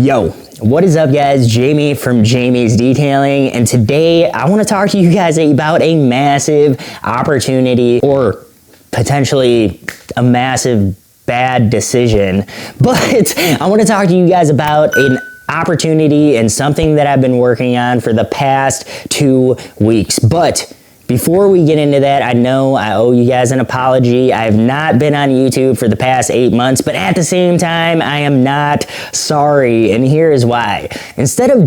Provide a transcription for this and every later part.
Yo, what is up guys? Jamie from Jamie's Detailing, and today I want to talk to you guys about a massive opportunity, or potentially a massive bad decision, but I want to talk to you guys about an opportunity and something that I've been working on for the past 2 weeks. But before we get into that, I know I owe you guys an apology. I have not been on YouTube for the past 8 months, but at the same time, I am not sorry, and here is why. Instead of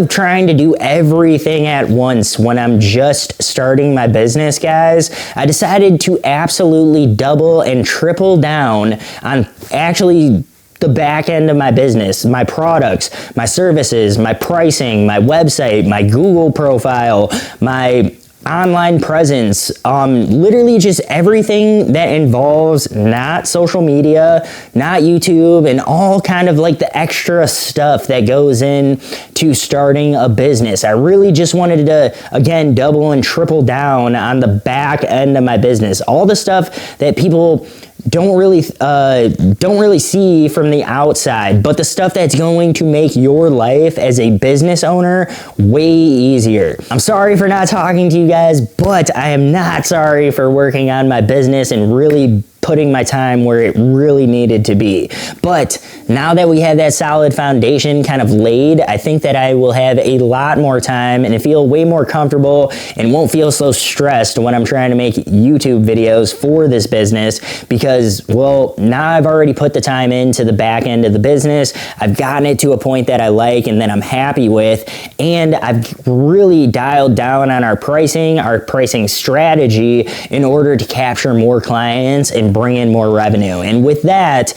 trying to do everything at once when I'm just starting my business, guys, I decided to absolutely double and triple down on actually the back end of my business, my products, my services, my pricing, my website, my Google profile, my online presence, literally just everything that involves not social media, not YouTube, and all kind of like the extra stuff that goes in to starting a business. I really just wanted to, again, double and triple down on the back end of my business. All the stuff that people don't really see from the outside, but the stuff that's going to make your life as a business owner way easier. I'm sorry for not talking to you guys, but I am not sorry for working on my business and really putting my time where it really needed to be. But now that we have that solid foundation kind of laid, I think that I will have a lot more time and feel way more comfortable and won't feel so stressed when I'm trying to make YouTube videos for this business, because, well, now I've already put the time into the back end of the business. I've gotten it to a point that I like and that I'm happy with, and I've really dialed down on our pricing strategy in order to capture more clients and bring in more revenue. And with that,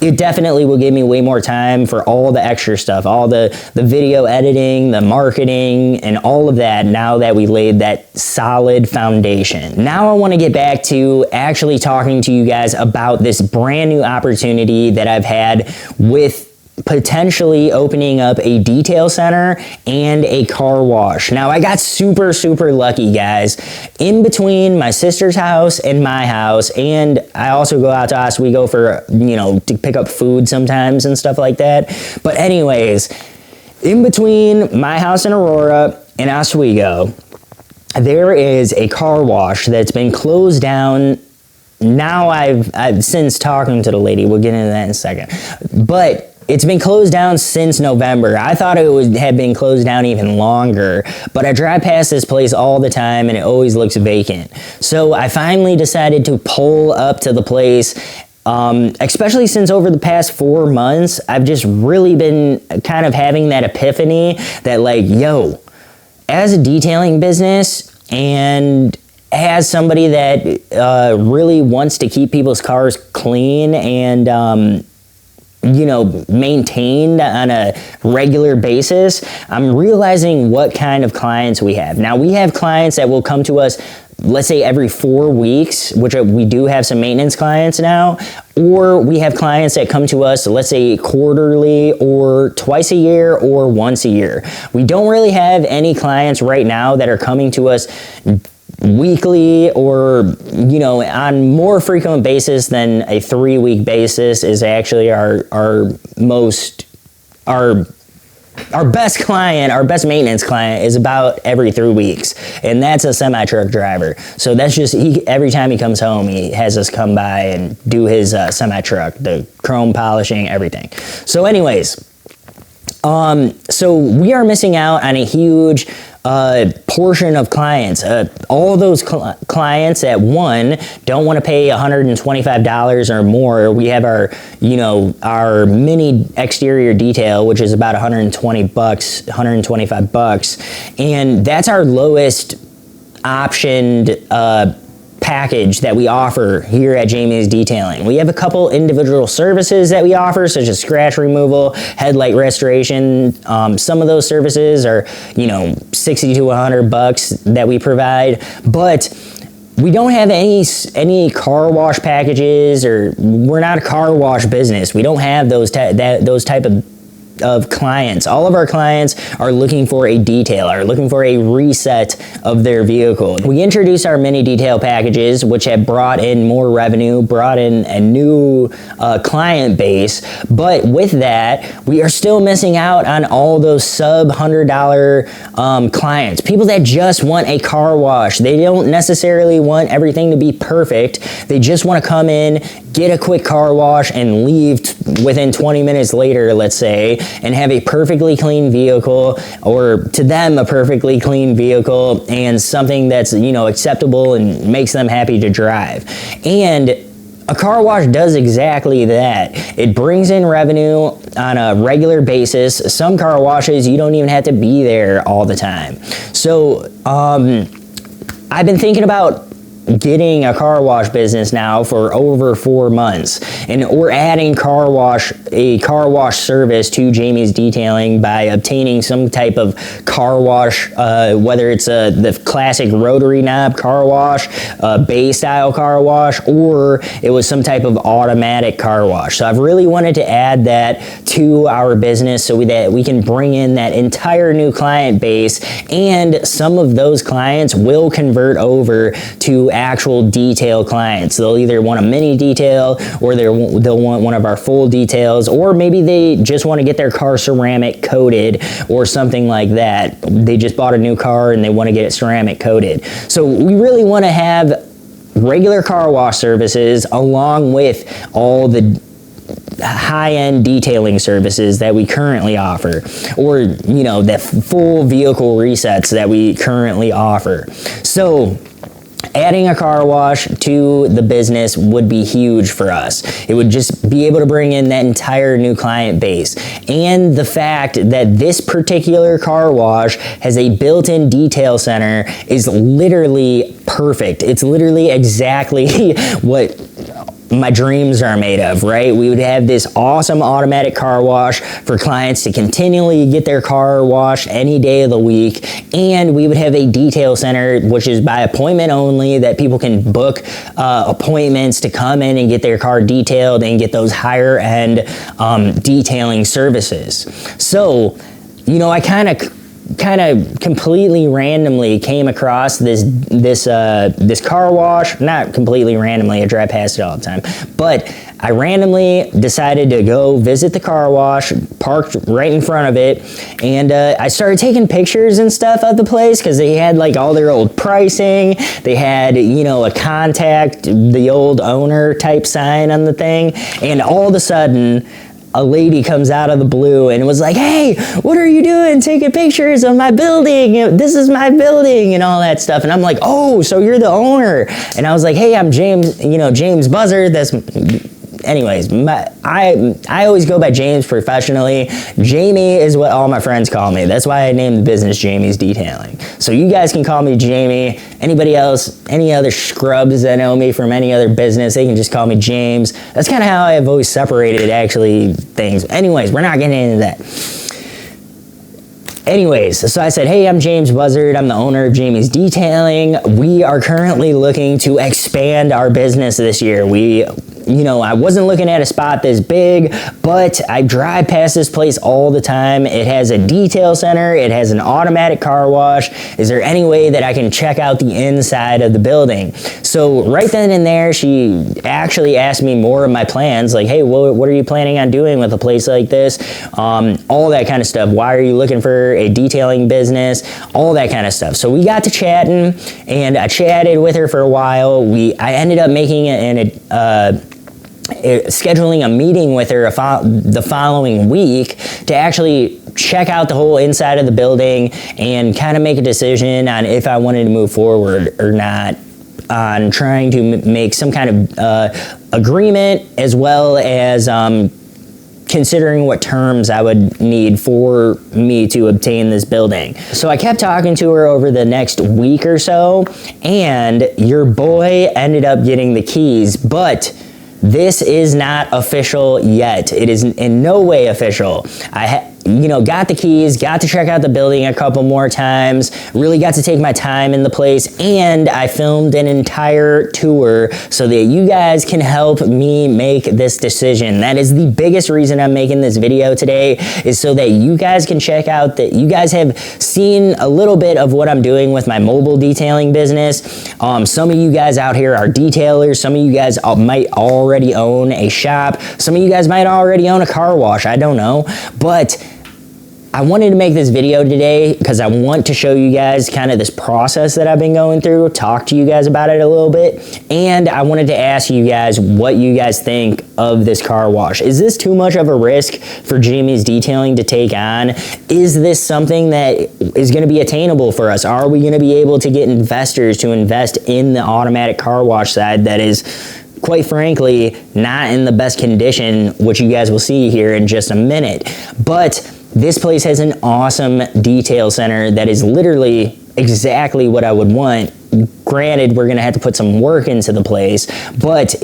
it definitely will give me way more time for all the extra stuff, all the video editing, the marketing, and all of that, now that we laid that solid foundation. Now I want to get back to actually talking to you guys about this brand new opportunity that I've had with potentially opening up a detail center and a car wash. Now, I got super lucky, guys. In between my sister's house and my house, and I also go out to Oswego for, to pick up food sometimes and stuff like that. But anyways, in between my house in Aurora and Oswego, there is a car wash that's been closed down. Now I've since talking to the lady, we'll get into that in a second, but it's been closed down since November. I thought it had been closed down even longer, but I drive past this place all the time and it always looks vacant. So I finally decided to pull up to the place, especially since over the past 4 months, I've just really been kind of having that epiphany that, like, yo, as a detailing business and as somebody that really wants to keep people's cars clean and maintained on a regular basis, I'm realizing what kind of clients we have. Now, we have clients that will come to us, let's say every 4 weeks, which we do have some maintenance clients now, or we have clients that come to us, let's say quarterly or twice a year or once a year. We don't really have any clients right now that are coming to us weekly or, on more frequent basis than a 3-week basis is actually our best client. Our best maintenance client is about every 3 weeks, and that's a semi-truck driver. So that's just, every time he comes home, he has us come by and do his semi-truck, the chrome polishing, everything. So anyways, so we are missing out on a huge portion of clients. All those clients that, one, don't want to pay $125 or more. We have our mini exterior detail, which is about $125, and that's our lowest optioned package that we offer here at Jamie's Detailing. We have a couple individual services that we offer, such as scratch removal, headlight restoration. Some of those services are, $60 to $100 that we provide, but we don't have any car wash packages, or we're not a car wash business. We don't have those type of of clients. All of our clients are looking for a detail, are looking for a reset of their vehicle. We introduced our mini detail packages, which have brought in more revenue, brought in a new client base, but with that, we are still missing out on all those sub $100 clients, people that just want a car wash. They don't necessarily want everything to be perfect. They just want to come in, get a quick car wash, and leave within 20 minutes later, let's say, and have a perfectly clean vehicle, or to them, a perfectly clean vehicle, and something that's, you know, acceptable and makes them happy to drive. And a car wash does exactly that. It brings in revenue on a regular basis. Some car washes, you don't even have to be there all the time. So I've been thinking about getting a car wash business now for over 4 months, and we're adding a car wash service to Jamie's Detailing by obtaining some type of car wash, whether it's the classic rotary knob car wash, bay style car wash, or it was some type of automatic car wash. So I've really wanted to add that to our business so that we can bring in that entire new client base, and some of those clients will convert over to actual detail clients. They'll either want a mini detail, or they'll want one of our full details, or maybe they just want to get their car ceramic coated or something like that. They just bought a new car and they want to get it ceramic coated. So we really want to have regular car wash services along with all the high-end detailing services that we currently offer, or, you know, the full vehicle resets that we currently offer. So adding a car wash to the business would be huge for us. It would just be able to bring in that entire new client base. And the fact that this particular car wash has a built-in detail center is literally perfect. It's literally exactly what my dreams are made of, right? We would have this awesome automatic car wash for clients to continually get their car washed any day of the week, and we would have a detail center, which is by appointment only, that people can book appointments to come in and get their car detailed and get those higher end detailing services. So, you know, I kind of completely randomly came across this car wash. Not completely randomly, I drive past it all the time, but I randomly decided to go visit the car wash, parked right in front of it, and I started taking pictures and stuff of the place, because they had like all their old pricing. They had, you know, a contact the old owner type sign on the thing, and all of a sudden a lady comes out of the blue and was like, "Hey, what are you doing taking pictures of my building? This is my building," and all that stuff. And I'm like, "Oh, so you're the owner?" And I was like, "Hey, I'm James, you know, James Buzzard." Anyways, I always go by James professionally. Jamie is what all my friends call me. That's why I named the business Jamie's Detailing. So you guys can call me Jamie. Anybody else, any other scrubs that know me from any other business, they can just call me James. That's kind of how I've always separated actually things. Anyways, we're not getting into that. Anyways, so I said, "Hey, I'm James Buzzard. I'm the owner of Jamie's Detailing. We are currently looking to expand our business this year. You know, I wasn't looking at a spot this big, but I drive past this place all the time. It has a detail center. It has an automatic car wash. Is there any way that I can check out the inside of the building?" So right then and there, she actually asked me more of my plans, like, "Hey, what are you planning on doing with a place like this?" All that kind of stuff. "Why are you looking for a detailing business?" All that kind of stuff. So we got to chatting, and I chatted with her for a while. I ended up making scheduling a meeting with her the following week to actually check out the whole inside of the building and kind of make a decision on if I wanted to move forward or not on trying to make some kind of agreement, as well as considering what terms I would need for me to obtain this building. So I kept talking to her over the next week or so, and your boy ended up getting the keys, but this is not official yet. It is in no way official. you know, got the keys, got to check out the building a couple more times, really got to take my time in the place, and I filmed an entire tour so that you guys can help me make this decision. That is the biggest reason I'm making this video today, is so that you guys can check out that you guys have seen a little bit of what I'm doing with my mobile detailing business. Some of you guys out here are detailers, some of you guys might already own a shop, some of you guys might already own a car wash, I don't know, but I wanted to make this video today because I want to show you guys kind of this process that I've been going through, talk to you guys about it a little bit, and I wanted to ask you guys what you guys think of this car wash. Is this too much of a risk for Jamie's Detailing to take on? Is this something that is going to be attainable for us? Are we going to be able to get investors to invest in the automatic car wash side that is, quite frankly, not in the best condition, which you guys will see here in just a minute? But this place has an awesome detail center that is literally exactly what I would want. Granted, we're gonna have to put some work into the place, but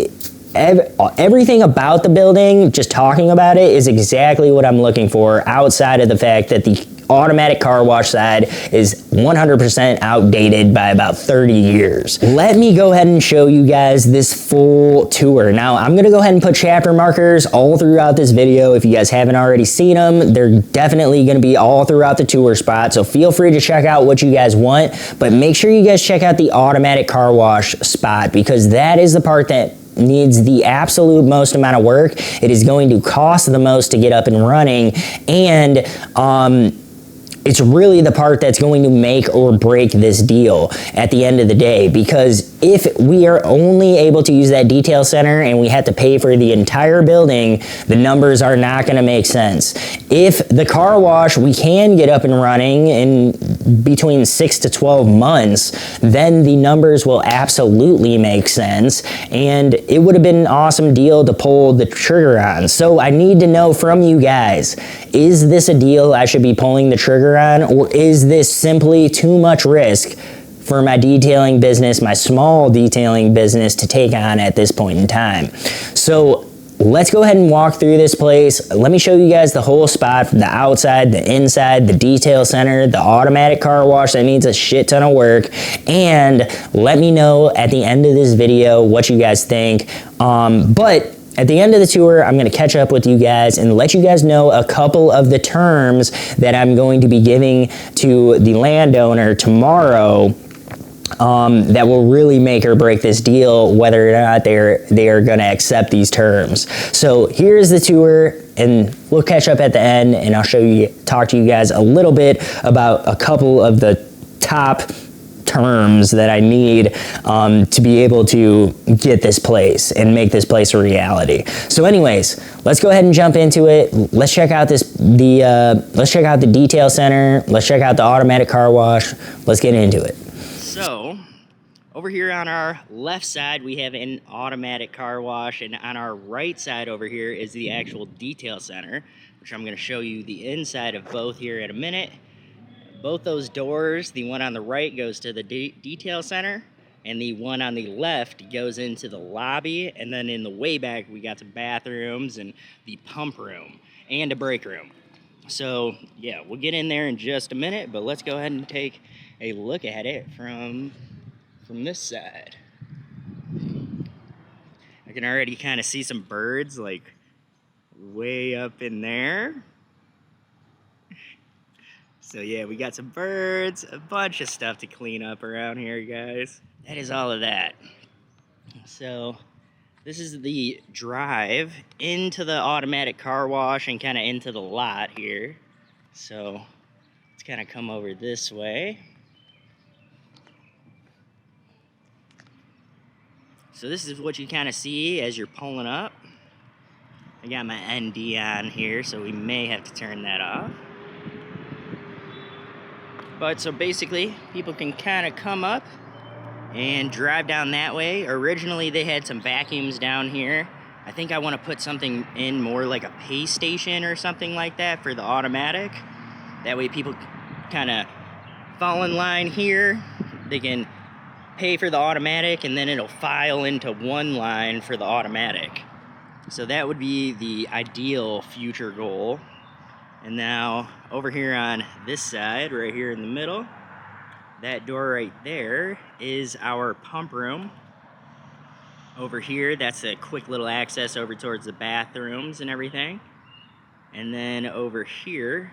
everything about the building, just talking about it, is exactly what I'm looking for, outside of the fact that the automatic car wash side is 100% outdated by about 30 years. Let me go ahead and show you guys this full tour. Now, I'm gonna go ahead and put chapter markers all throughout this video. If you guys haven't already seen them, they're definitely gonna be all throughout the tour spot, so feel free to check out what you guys want, but make sure you guys check out the automatic car wash spot, because that is the part that needs the absolute most amount of work. It is going to cost the most to get up and running, and it's really the part that's going to make or break this deal at the end of the day, because if we are only able to use that detail center and we have to pay for the entire building, the numbers are not going to make sense. If the car wash we can get up and running in between 6 to 12 months, then the numbers will absolutely make sense, and it would have been an awesome deal to pull the trigger on. So I need to know from you guys, is this a deal I should be pulling the trigger on, or is this simply too much risk for my detailing business, my small detailing business, to take on at this point in time? So let's go ahead and walk through this place. Let me show you guys the whole spot, from the outside, the inside, the detail center, the automatic car wash that needs a shit ton of work, and let me know at the end of this video what you guys think. But at the end of the tour, I'm gonna catch up with you guys and let you guys know a couple of the terms that I'm going to be giving to the landowner tomorrow, that will really make or break this deal, whether or not they are gonna accept these terms. So here's the tour, and we'll catch up at the end, and I'll talk to you guys a little bit about a couple of the top terms that I need to be able to get this place and make this place a reality. So anyways, let's go ahead and jump into it. Let's check out let's check out the detail center. Let's check out the automatic car wash. Let's get into it. So over here on our left side, we have an automatic car wash, and on our right side over here is the actual detail center, which I'm going to show you the inside of both here in a minute. Both those doors, the one on the right goes to the detail center, and the one on the left goes into the lobby, and then in the way back we got some bathrooms and the pump room and a break room. So yeah, we'll get in there in just a minute, but let's go ahead and take a look at it from this side. I can already kind of see some birds like way up in there. So yeah, we got some birds, a bunch of stuff to clean up around here, guys. That is all of that. So this is the drive into the automatic car wash and kind of into the lot here. So let's kind of come over this way. So this is what you kind of see as you're pulling up. I got my ND on here, so we may have to turn that off. But so basically, people can kind of come up and drive down that way. Originally, they had some vacuums down here. I think I want to put something in more like a pay station or something like that for the automatic. That way people kind of fall in line here. They can pay for the automatic, and then it'll file into one line for the automatic. So that would be the ideal future goal. And now over here on this side, right here in the middle, that door right there is our pump room. Over here, that's a quick little access over towards the bathrooms and everything. And then over here,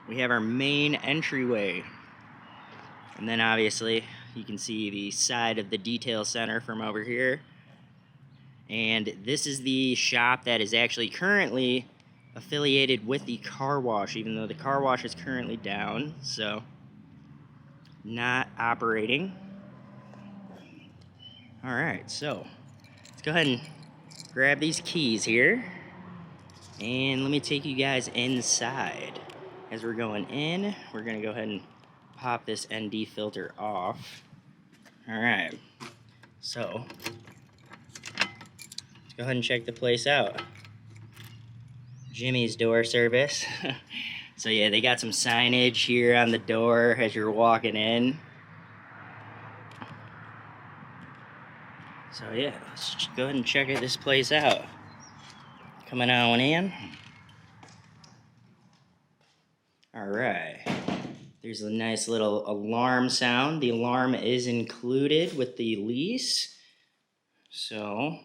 we have our main entryway. And then obviously, you can see the side of the detail center from over here. And this is the shop that is actually currently affiliated with the car wash, even though the car wash is currently down, so not operating. All right, so let's go ahead and grab these keys here, and let me take you guys inside. As we're going in, we're gonna go ahead and pop this ND filter off. All right, so let's go ahead and check the place out. Jimmy's door service. So yeah, they got some signage here on the door as you're walking in. So yeah, let's go ahead and check this place out. Coming on in. All right. There's a nice little alarm sound. The alarm is included with the lease. So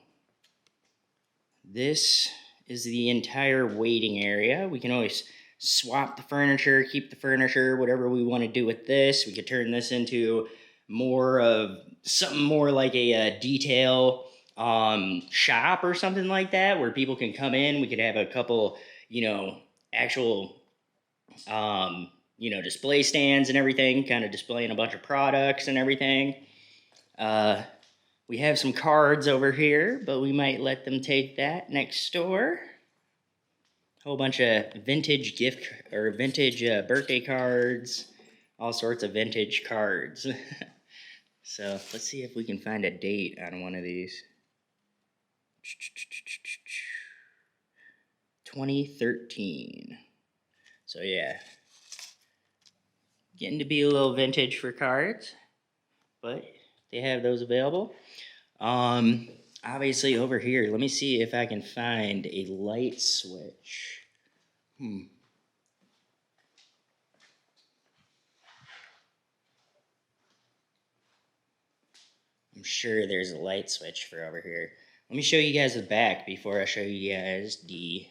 this is the entire waiting area. We can always swap the furniture, keep the furniture, whatever we want to do with this. We could turn this into more of something more like a detail shop or something like that, where people can come in. We could have a couple, actual, display stands and everything, kind of displaying a bunch of products and everything. We have some cards over here, but we might let them take that next door. Whole bunch of vintage vintage birthday cards, all sorts of vintage cards. So let's see if we can find a date on one of these. 2013. So yeah, getting to be a little vintage for cards, but they have those available. Obviously over here, let me see if I can find a light switch. I'm sure there's a light switch for over here. Let me show you guys the back before I show you guys the...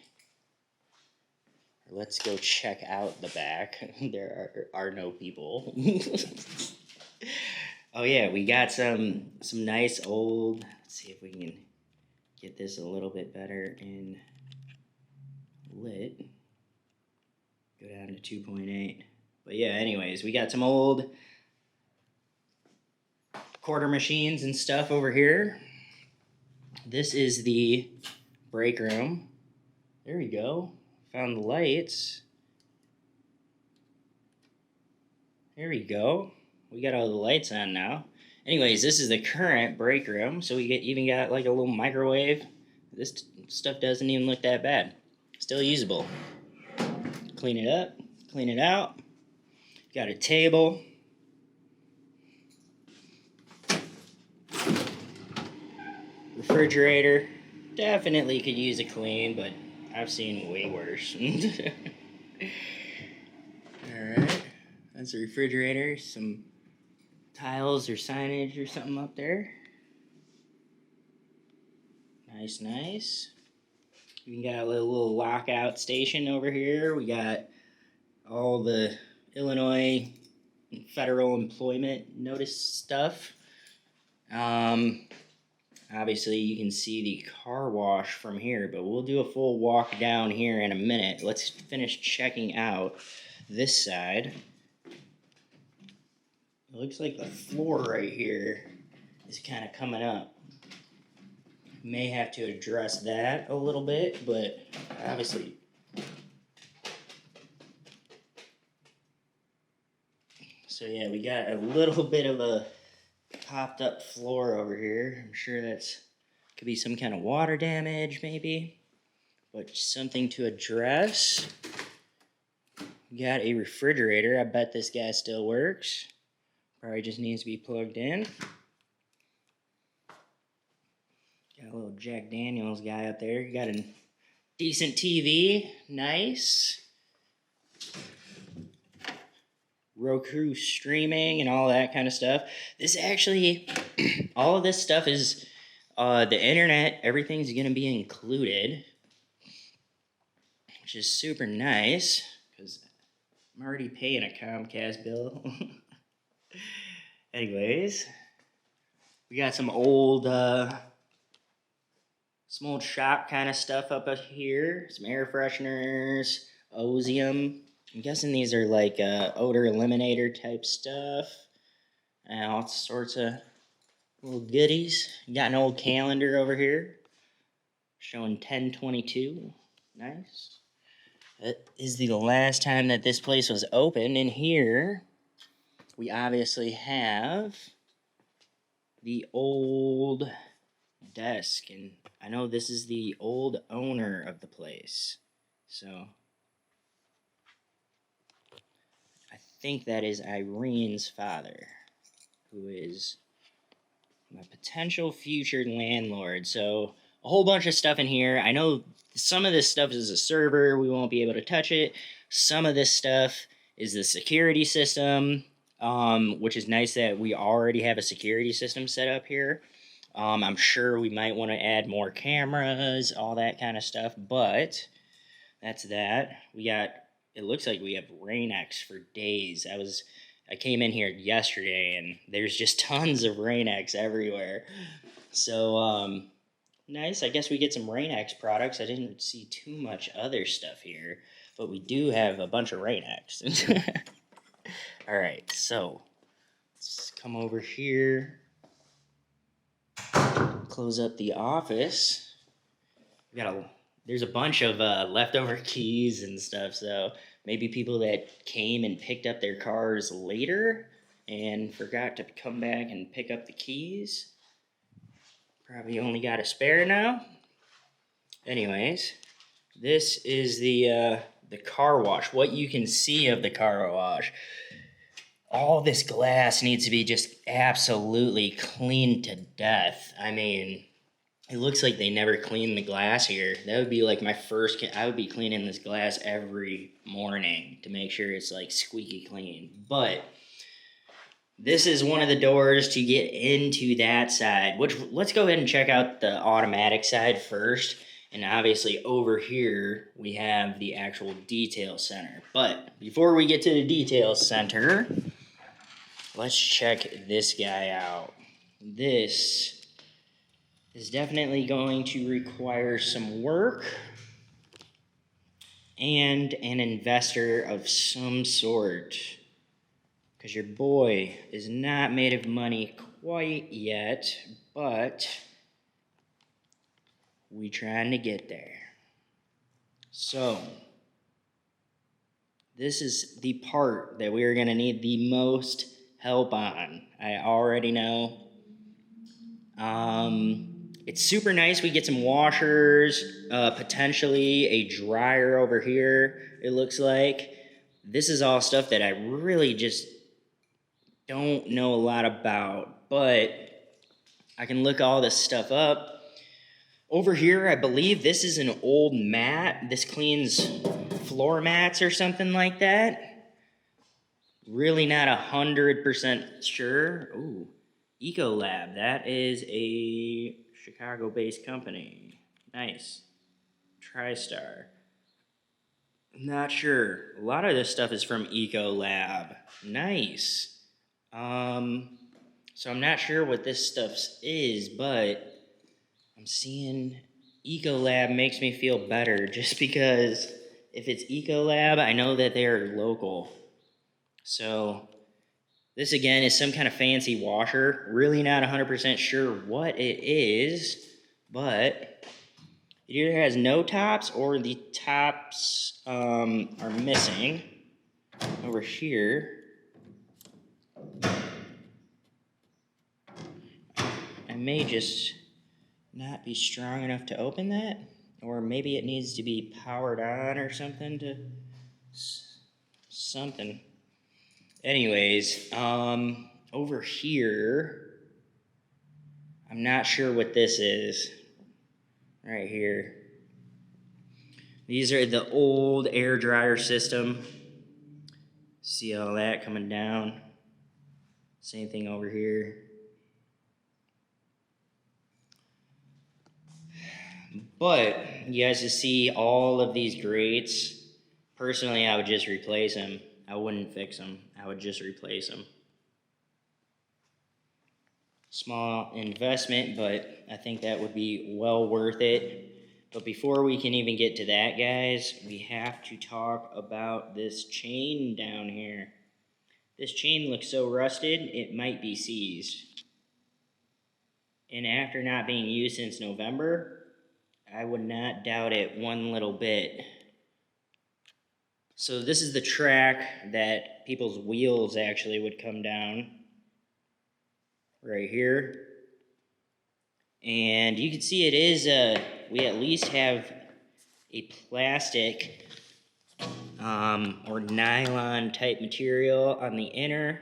Let's go check out the back. There are no people. Oh yeah, we got some nice old... Let's see if we can get this a little bit better in lit. Go down to 2.8. But yeah, anyways, we got some old quarter machines and stuff over here. This is the break room. There we go. Found the lights. There we go. We got all the lights on now. Anyways, this is the current break room. So we even got like a little microwave. This stuff doesn't even look that bad. Still usable. Clean it up, clean it out. Got a table. Refrigerator. Definitely could use a clean, but I've seen way worse. Alright, that's the refrigerator. Some tiles or signage or something up there. Nice, nice. We got a little lockout station over here. We got all the Illinois federal employment notice stuff. Obviously, you can see the car wash from here, but we'll do a full walk down here in a minute. Let's finish checking out this side. It looks like the floor right here is kind of coming up. May have to address that a little bit, but obviously... So yeah, we got a little bit of a popped up floor over here. I'm sure that's could be some kind of water damage maybe, but something to address. We got a refrigerator. I bet this guy still works. Probably just needs to be plugged in. Got a little Jack Daniels guy up there. Got a decent TV. Nice. Roku streaming and all that kind of stuff. This actually, all of this stuff is the internet. Everything's going to be included, which is super nice because I'm already paying a Comcast bill. Anyways, we got some old shop kind of stuff up here. Some air fresheners, Ozium. I'm guessing these are like odor eliminator type stuff. And all sorts of little goodies. Got an old calendar over here showing 10/22. Nice. That is the last time that this place was open. In here, we obviously have the old desk, and I know this is the old owner of the place, so I think that is Irene's father, who is my potential future landlord. So a whole bunch of stuff in here. I know some of this stuff is a server, we won't be able to touch it. Some of this stuff is the security system, which is nice that we already have a security system set up here. I'm sure we might want to add more cameras, all that kind of stuff, but that's that. It looks like we have Rain-X for days. I came in here yesterday and there's just tons of Rain-X everywhere. So, nice. I guess we get some Rain-X products. I didn't see too much other stuff here, but we do have a bunch of Rain-X. All right, so let's come over here. Close up the office. There's a bunch of leftover keys and stuff, so maybe people that came and picked up their cars later and forgot to come back and pick up the keys. Probably only got a spare now. Anyways, this is the car wash. What you can see of the car wash. All this glass needs to be just absolutely cleaned to death. I mean, it looks like they never cleaned the glass here. That would be like I would be cleaning this glass every morning to make sure it's like squeaky clean. But this is one of the doors to get into that side, let's go ahead and check out the automatic side first. And obviously over here, we have the actual detail center. But before we get to the detail center, let's check this guy out. This is definitely going to require some work and an investor of some sort, because your boy is not made of money quite yet, but we trying to get there. So this is the part that we're going to need the most help on. I already know. It's super nice. We get some washers, potentially a dryer over here, it looks like. This is all stuff that I really just don't know a lot about, but I can look all this stuff up. Over here, I believe this is an old mat. This cleans floor mats or something like that. Really not 100% sure. Ooh, Ecolab. That is a Chicago-based company. Nice. TriStar. Not sure. A lot of this stuff is from Ecolab. Nice. So I'm not sure what this stuff is, but I'm seeing Ecolab makes me feel better just because if it's Ecolab, I know that they're local. So this again is some kind of fancy washer. Really not 100% sure what it is, but it either has no tops or the tops are missing. Over here, I may just not be strong enough to open that, or maybe it needs to be powered on or something to something. Anyways, over here, I'm not sure what this is. Right here. These are the old air dryer system. See all that coming down. Same thing over here. But you guys can see all of these grates. Personally, I would just replace them. I wouldn't fix them. I would just replace them. Small investment, but I think that would be well worth it. But before we can even get to that, guys, we have to talk about this chain down here. This chain looks so rusted, it might be seized. And after not being used since November, I would not doubt it one little bit. So this is the track that people's wheels actually would come down. Right here. And you can see it is, we at least have a plastic or nylon type material on the inner.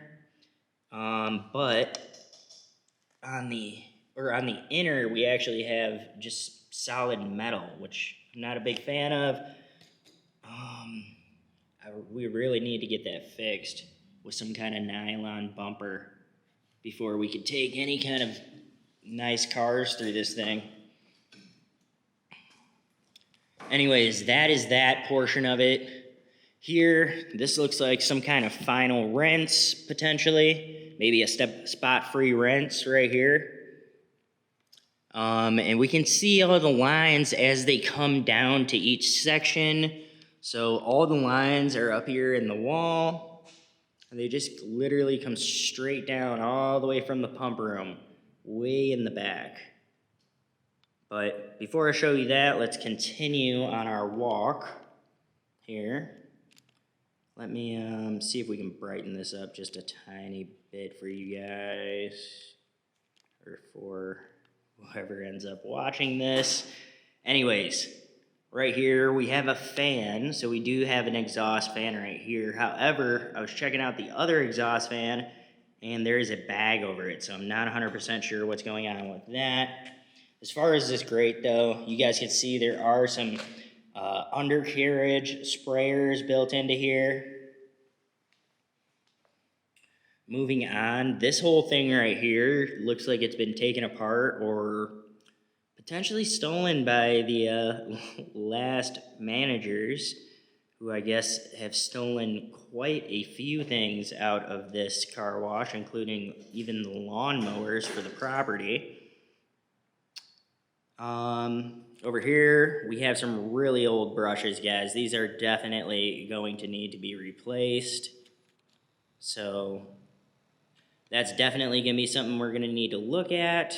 But on the inner, we actually have just solid metal, which I'm not a big fan of. We really need to get that fixed with some kind of nylon bumper before we could take any kind of nice cars through this thing. Anyways, that is that portion of it. Here, this looks like some kind of final rinse, potentially. Maybe a spot-free rinse right here. And we can see all the lines as they come down to each section. So all the lines are up here in the wall. And they just literally come straight down all the way from the pump room, way in the back. But before I show you that, let's continue on our walk here. Let me see if we can brighten this up just a tiny bit for you guys, or for whoever ends up watching this. Anyways, right here we have a fan, so we do have an exhaust fan right here. However, I was checking out the other exhaust fan, and there is a bag over it, so I'm not 100% sure what's going on with that. As far as this grate, though, you guys can see there are some undercarriage sprayers built into here. Moving on, this whole thing right here looks like it's been taken apart or potentially stolen by the last managers, who I guess have stolen quite a few things out of this car wash, including even the lawnmowers for the property. Over here, we have some really old brushes, guys. These are definitely going to need to be replaced. So that's definitely going to be something we're going to need to look at.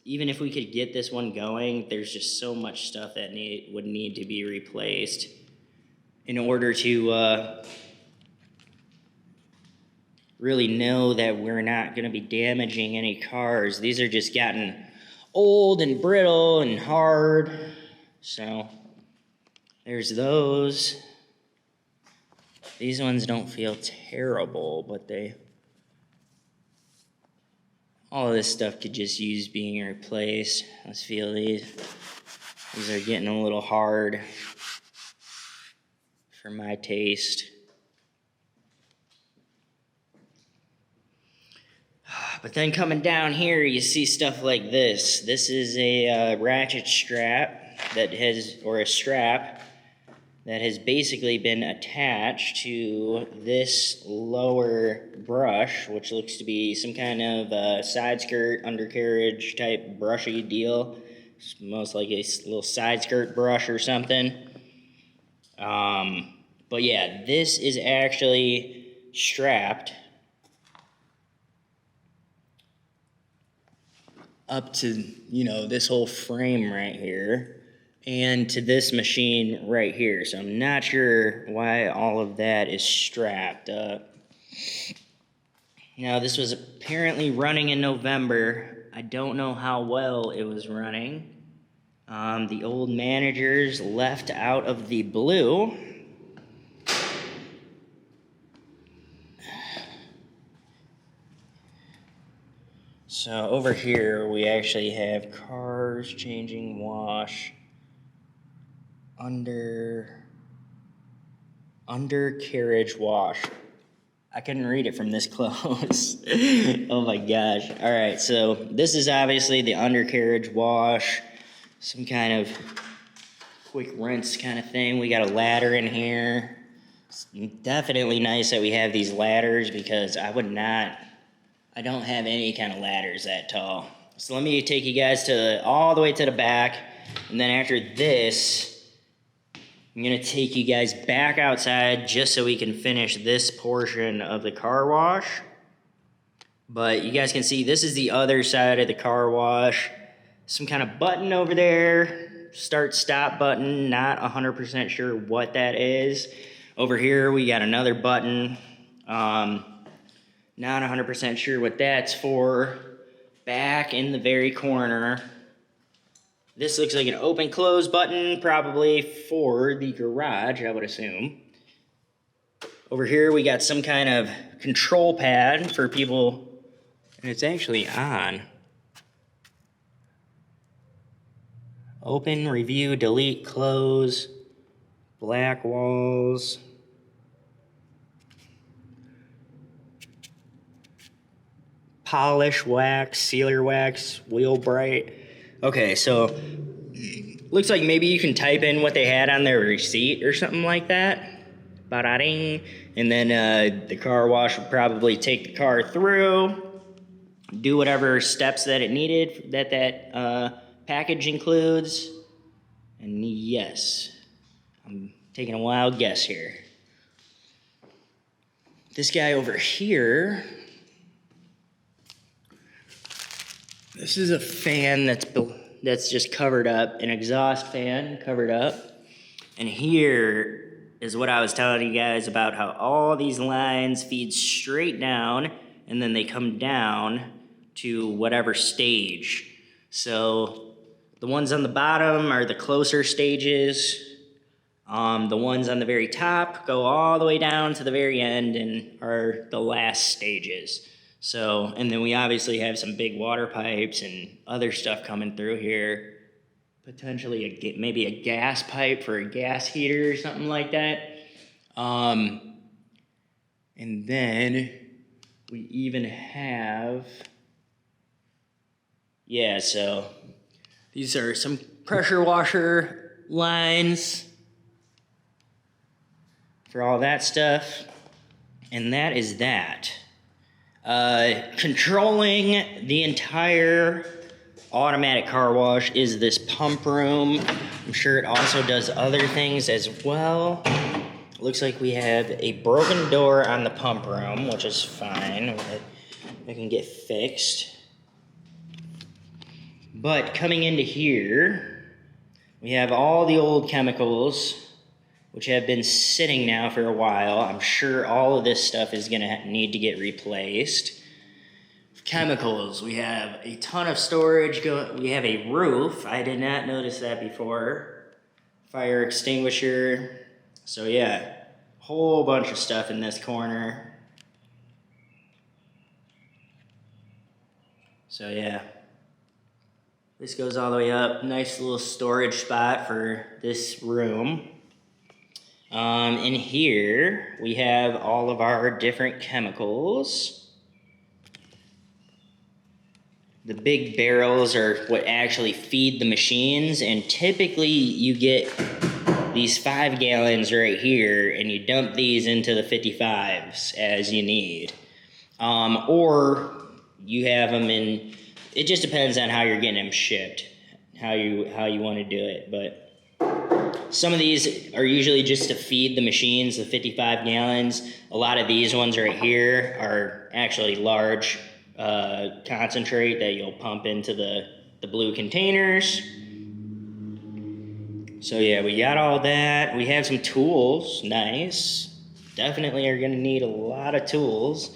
Even if we could get this one going, there's just so much stuff that would need to be replaced in order to really know that we're not going to be damaging any cars. These are just gotten old and brittle and hard. So there's those. These ones don't feel terrible, but all of this stuff could just use being replaced. Let's feel these. These are getting a little hard for my taste. But then coming down here, you see stuff like this. This is a ratchet strap that has, or a strap that has basically been attached to this lower brush, which looks to be some kind of side skirt, undercarriage type brushy deal. It's most like a little side skirt brush or something. But yeah, this is actually strapped up to, this whole frame right here, and to this machine right here. So I'm not sure why all of that is strapped up. Now, this was apparently running in November. I don't know how well it was running. The old managers left out of the blue. So over here, we actually have cars changing wash under Undercarriage wash. I couldn't read it from this close. Oh my gosh. All right, so this is obviously the undercarriage wash. Some kind of quick rinse kind of thing. We got a ladder in here. It's definitely nice that we have these ladders because I don't have any kind of ladders that tall. So let me take you guys all the way to the back, and then after this, I'm gonna take you guys back outside just so we can finish this portion of the car wash. But you guys can see this is the other side of the car wash. Some kind of button over there, start stop button, not 100% sure what that is. Over here we got another button, not 100% sure what that's for. Back in the very corner, this looks like an open close button, probably for the garage, I would assume. Over here we got some kind of control pad for people, and it's actually on. Open, review, delete, close, black walls. Polish wax, sealer wax, wheel bright. Okay, so looks like maybe you can type in what they had on their receipt or something like that. Ba-da-ding. And then the car wash would probably take the car through, do whatever steps that it needed, that package includes. And yes, I'm taking a wild guess here. This guy over here, this is a fan that's just covered up, an exhaust fan covered up. And here is what I was telling you guys about how all these lines feed straight down and then they come down to whatever stage. So the ones on the bottom are the closer stages. The ones on the very top go all the way down to the very end and are the last stages. So, and then we obviously have some big water pipes and other stuff coming through here. Potentially maybe a gas pipe for a gas heater or something like that. And then we even have, yeah, so these are some pressure washer lines for all that stuff. And that is that. Controlling the entire automatic car wash is this pump room. I'm sure it also does other things as well. Looks like we have a broken door on the pump room, which is fine. It can get fixed. But coming into here, we have all the old chemicals, which have been sitting now for a while. I'm sure all of this stuff is gonna need to get replaced. Chemicals, we have a ton of storage. We have a roof. I did not notice that before. Fire extinguisher. So yeah, whole bunch of stuff in this corner. So yeah, this goes all the way up. Nice little storage spot for this room. In here, we have all of our different chemicals. The big barrels are what actually feed the machines, and typically you get these 5 gallons right here, and you dump these into the 55s as you need. Or you have them in, it just depends on how you're getting them shipped, how you want to do it, but some of these are usually just to feed the machines, the 55 gallons. A lot of these ones right here are actually large concentrate that you'll pump into the blue containers. So yeah, we got all that. We have some tools, nice. Definitely are gonna need a lot of tools.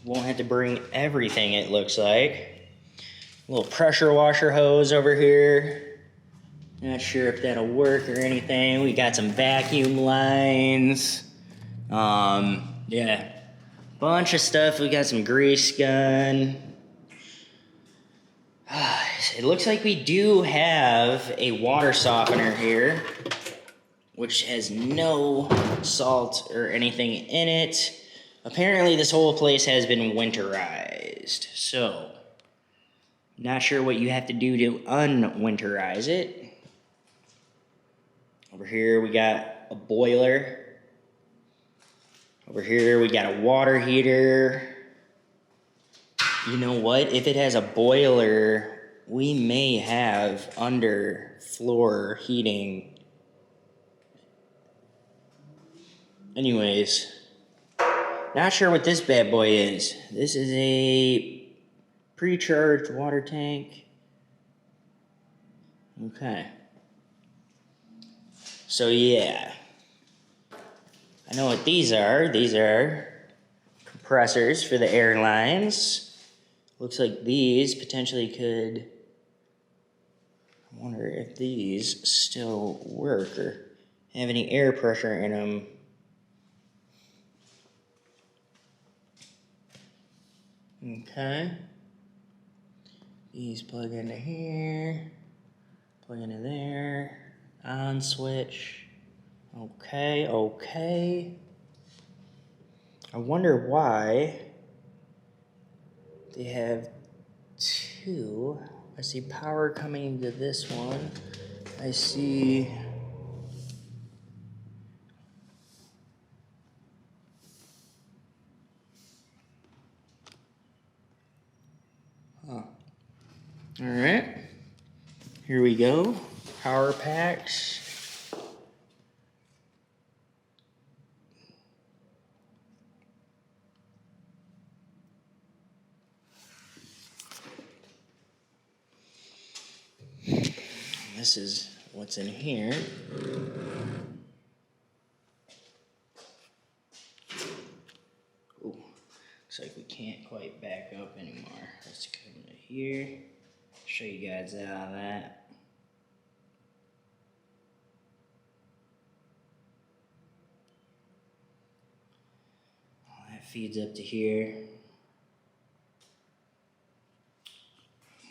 Won't have to bring everything, it looks like. A little pressure washer hose over here. Not sure if that'll work or anything. We got some vacuum lines. Yeah, bunch of stuff. We got some grease gun. It looks like we do have a water softener here. which has no salt or anything in it. Apparently this whole place has been winterized, so not sure what you have to do to unwinterize it. Over here we got a boiler. Over here we got a water heater. You know what? If it has a boiler, we may have underfloor heating. Anyways, not sure what this bad boy is. This is a pre-charged water tank. Okay. So yeah. I know what these are. These are compressors for the airlines. Looks like these potentially could... I wonder if these still work or have any air pressure in them. Okay. These plug into here. Plug into there. On switch. Okay, okay. I wonder why they have two. I see power coming to this one. I see... Huh. Alright. Here we go. Power packs. This is what's in here. Ooh, looks like we can't quite back up anymore. Let's come to here. Show you guys all that. All that feeds up to here.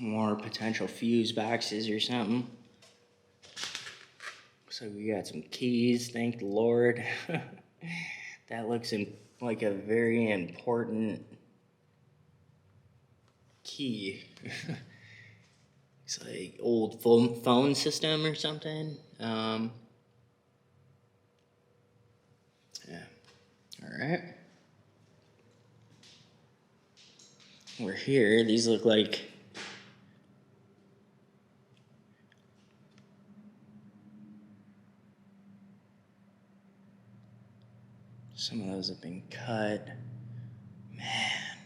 More potential fuse boxes or something. So we got some keys, thank the Lord. That looks like a very important key. It's like old phone system or something. Yeah. All right. We're here. These look like some of those have been cut. Man,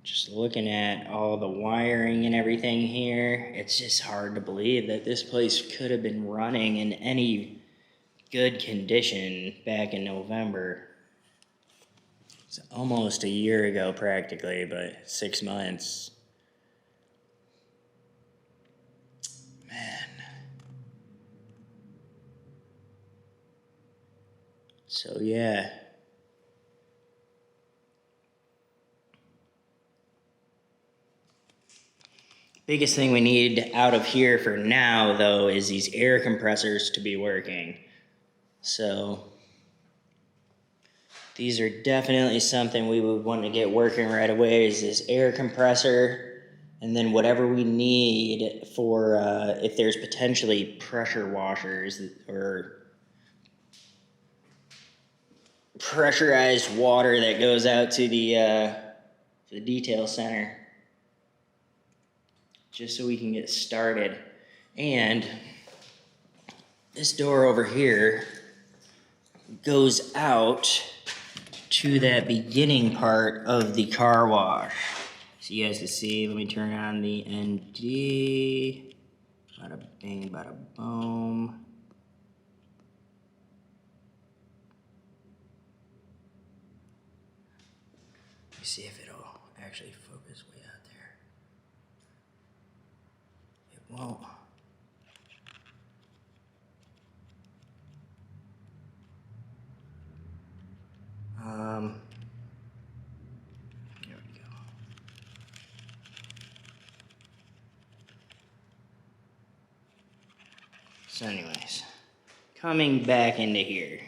just looking at all the wiring and everything here, it's just hard to believe that this place could have been running in any good condition back in November. It's almost a year ago practically, but 6 months. Man. So yeah. Biggest thing we need out of here for now, though, is these air compressors to be working. So these are definitely something we would want to get working right away, is this air compressor, and then whatever we need for if there's potentially pressure washers or pressurized water that goes out to the detail center, just so we can get started. And this door over here goes out to that beginning part of the car wash. So you guys can see, let me turn on the ND. Bada bing, bada boom. Let me see if it'll actually focus way out there. It won't. There we go. So anyways, coming back into here.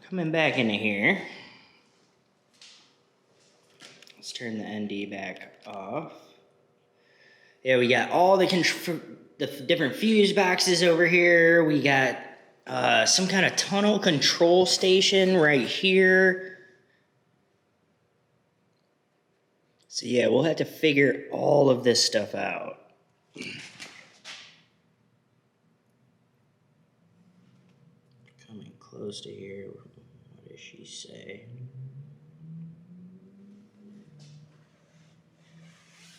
Coming back into here. Let's turn the ND back off. Yeah, we got all the different fuse boxes over here. We got some kind of tunnel control station right here. So yeah, we'll have to figure all of this stuff out. Coming close to here. What does she say?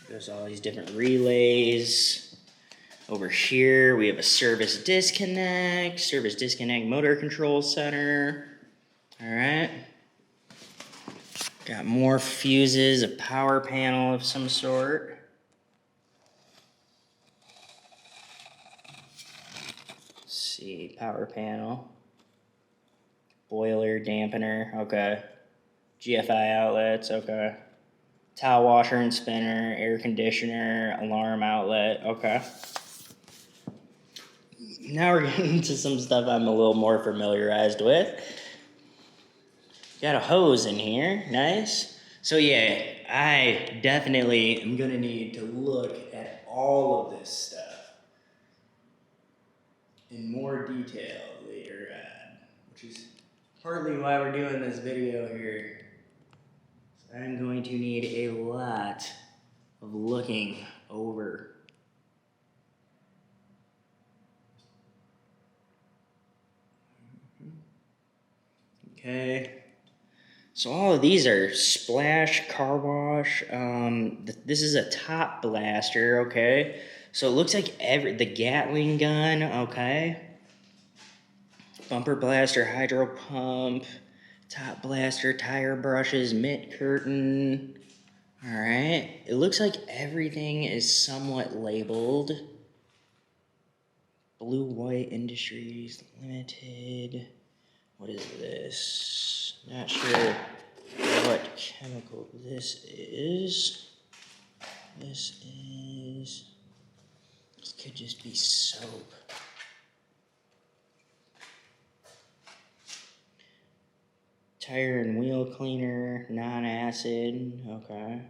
There's all these different relays. Over here, we have a service disconnect motor control center. All right. Got more fuses, a power panel of some sort. Let's see, power panel. Boiler, dampener, okay. GFI outlets, okay. Towel washer and spinner, air conditioner, alarm outlet, okay. Now we're getting into some stuff I'm a little more familiarized with. Got a hose in here, nice. So yeah, I definitely am gonna need to look at all of this stuff in more detail later on, which is partly why we're doing this video here. So I'm going to need a lot of looking over. Okay. So all of these are splash, car wash. This is a top blaster, okay? So it looks like the Gatling gun, okay? Bumper blaster, hydro pump, top blaster, tire brushes, mitt curtain. All right. It looks like everything is somewhat labeled. Blue White Industries Limited. What is this? Not sure what chemical this is. This could just be soap. Tire and wheel cleaner, non-acid, okay.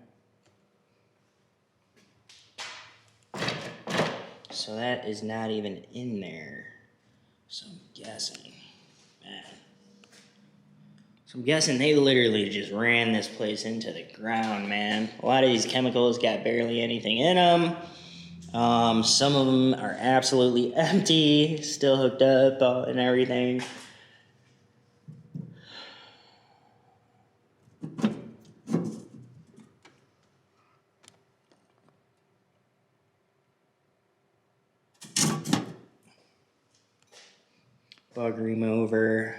So that is not even in there. So I'm guessing, man. So I'm guessing they literally just ran this place into the ground, man. A lot of these chemicals got barely anything in them. Some of them are absolutely empty, still hooked up and everything. Bug remover,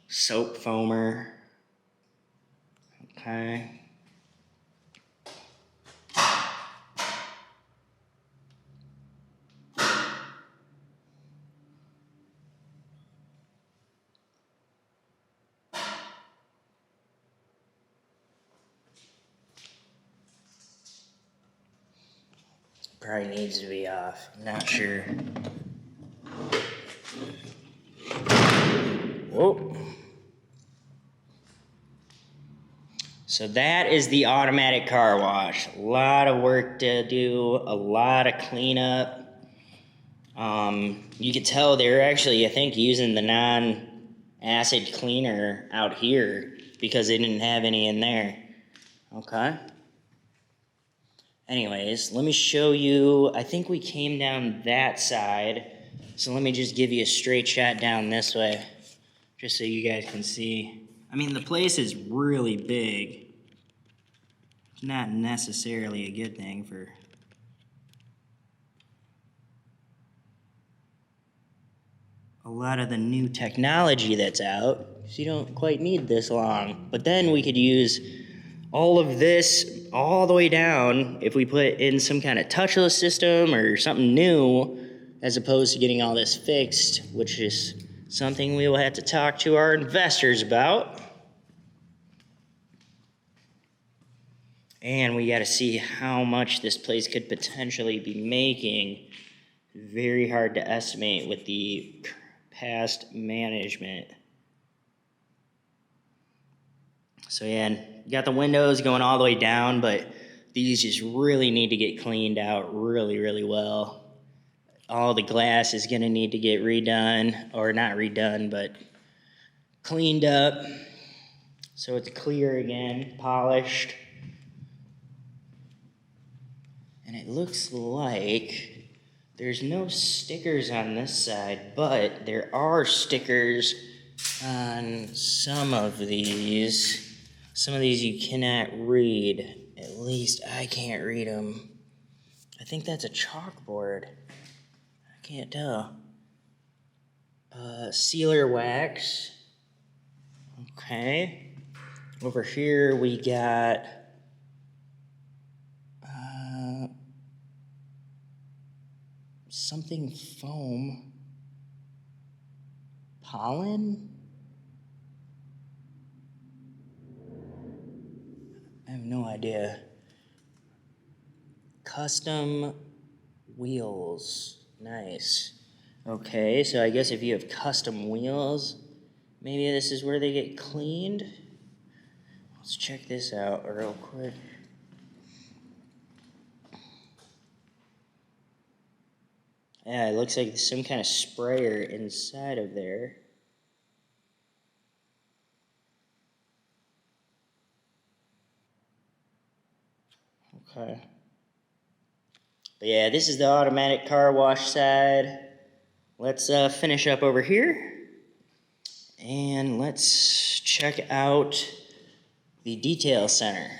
soap foamer, okay. Probably needs to be off, I'm not sure. Whoa. So that is the automatic car wash. A lot of work to do, a lot of cleanup. You could tell they're actually, I think, using the non-acid cleaner out here because they didn't have any in there. Okay. Anyways, let me show you. I think we came down that side. So let me just give you a straight shot down this way, just so you guys can see. I mean, the place is really big. It's not necessarily a good thing for a lot of the new technology that's out. So you don't quite need this long. But then we could use all of this all the way down if we put in some kind of touchless system or something new, as opposed to getting all this fixed, which is something we will have to talk to our investors about. And we got to see how much this place could potentially be making. Very hard to estimate with the past management. So yeah, got the windows going all the way down, but these just really need to get cleaned out really, really well. All the glass is going to need to get redone, or not redone, but cleaned up so it's clear again, polished. And it looks like there's no stickers on this side, but there are stickers on some of these. Some of these you cannot read. At least I can't read them. I think that's a chalkboard. I can't tell. Sealer wax. Okay. Over here we got something foam. Pollen? I have no idea. Custom wheels. Nice. Okay, so I guess if you have custom wheels, maybe this is where they get cleaned. Let's check this out real quick. Yeah, it looks like there's some kind of sprayer inside of there. Okay. But yeah, this is the automatic car wash side. Let's finish up over here. And let's check out the detail center.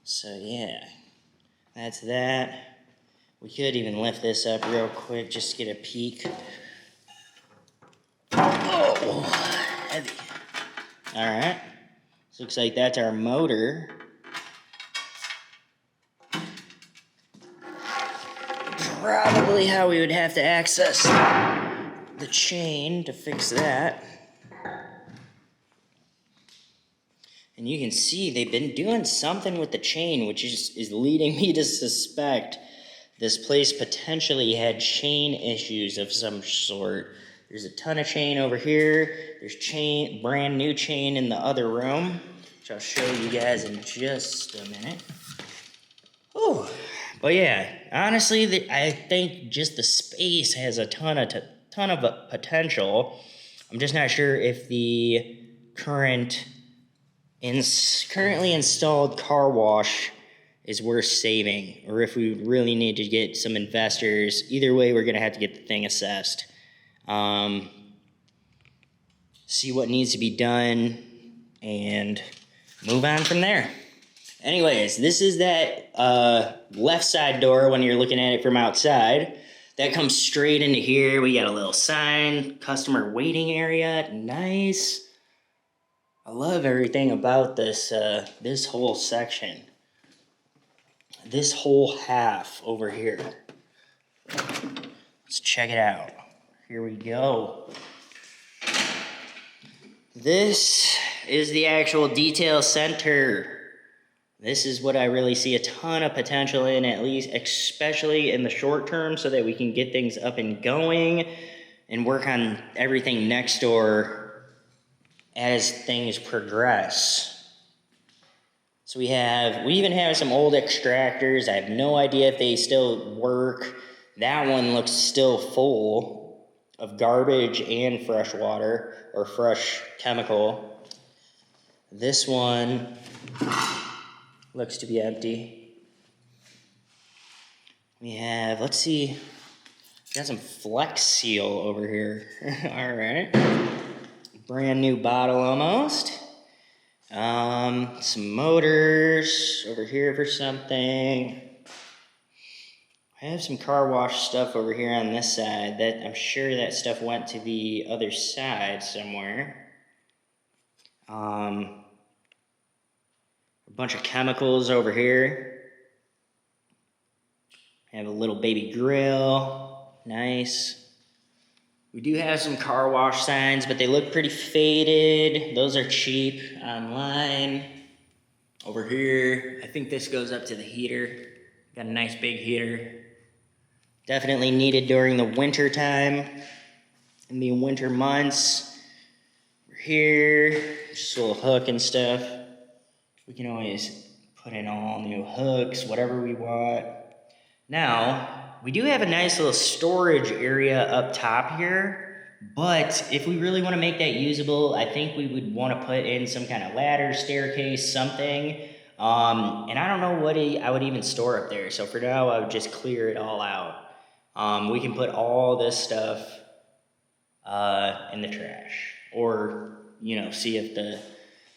So yeah, that's that. We could even lift this up real quick just to get a peek. Oh, heavy. All right. So looks like that's our motor. Probably how we would have to access the chain to fix that. And you can see they've been doing something with the chain, which is leading me to suspect this place potentially had chain issues of some sort. There's a ton of chain over here. There's brand new chain in the other room, which I'll show you guys in just a minute. Oh, but yeah, honestly, I think just the space has a ton of potential. I'm just not sure if the currently installed car wash is worth saving, or if we really need to get some investors. Either way, we're gonna have to get the thing assessed. See what needs to be done, and move on from there. Anyways, this is that left side door when you're looking at it from outside. That comes straight into here. We got a little sign, customer waiting area, nice. I love everything about this, this whole section. This whole half over here. Let's check it out. Here we go. This is the actual detail center. This is what I really see a ton of potential in, at least, especially in the short term, so that we can get things up and going and work on everything next door as things progress. So we even have some old extractors. I have no idea if they still work. That one looks still full of garbage and fresh water, or fresh chemical. This one looks to be empty. We have, let's see, got some Flex Seal over here. All right. Brand new bottle almost. Some motors over here for something. I have some car wash stuff over here on this side. That I'm sure that stuff went to the other side somewhere. A bunch of chemicals over here. I have a little baby grill. Nice. We do have some car wash signs, but they look pretty faded. Those are cheap online. Over here, I think this goes up to the heater. Got a nice big heater. Definitely needed during the winter time, in the winter months. Over here, just a little hook and stuff. We can always put in all new hooks, whatever we want. Now, we do have a nice little storage area up top here, but if we really want to make that usable, I think we would want to put in some kind of ladder, staircase, something. And I don't know what I would even store up there, so for now, I would just clear it all out. We can put all this stuff in the trash, or, you know, see if the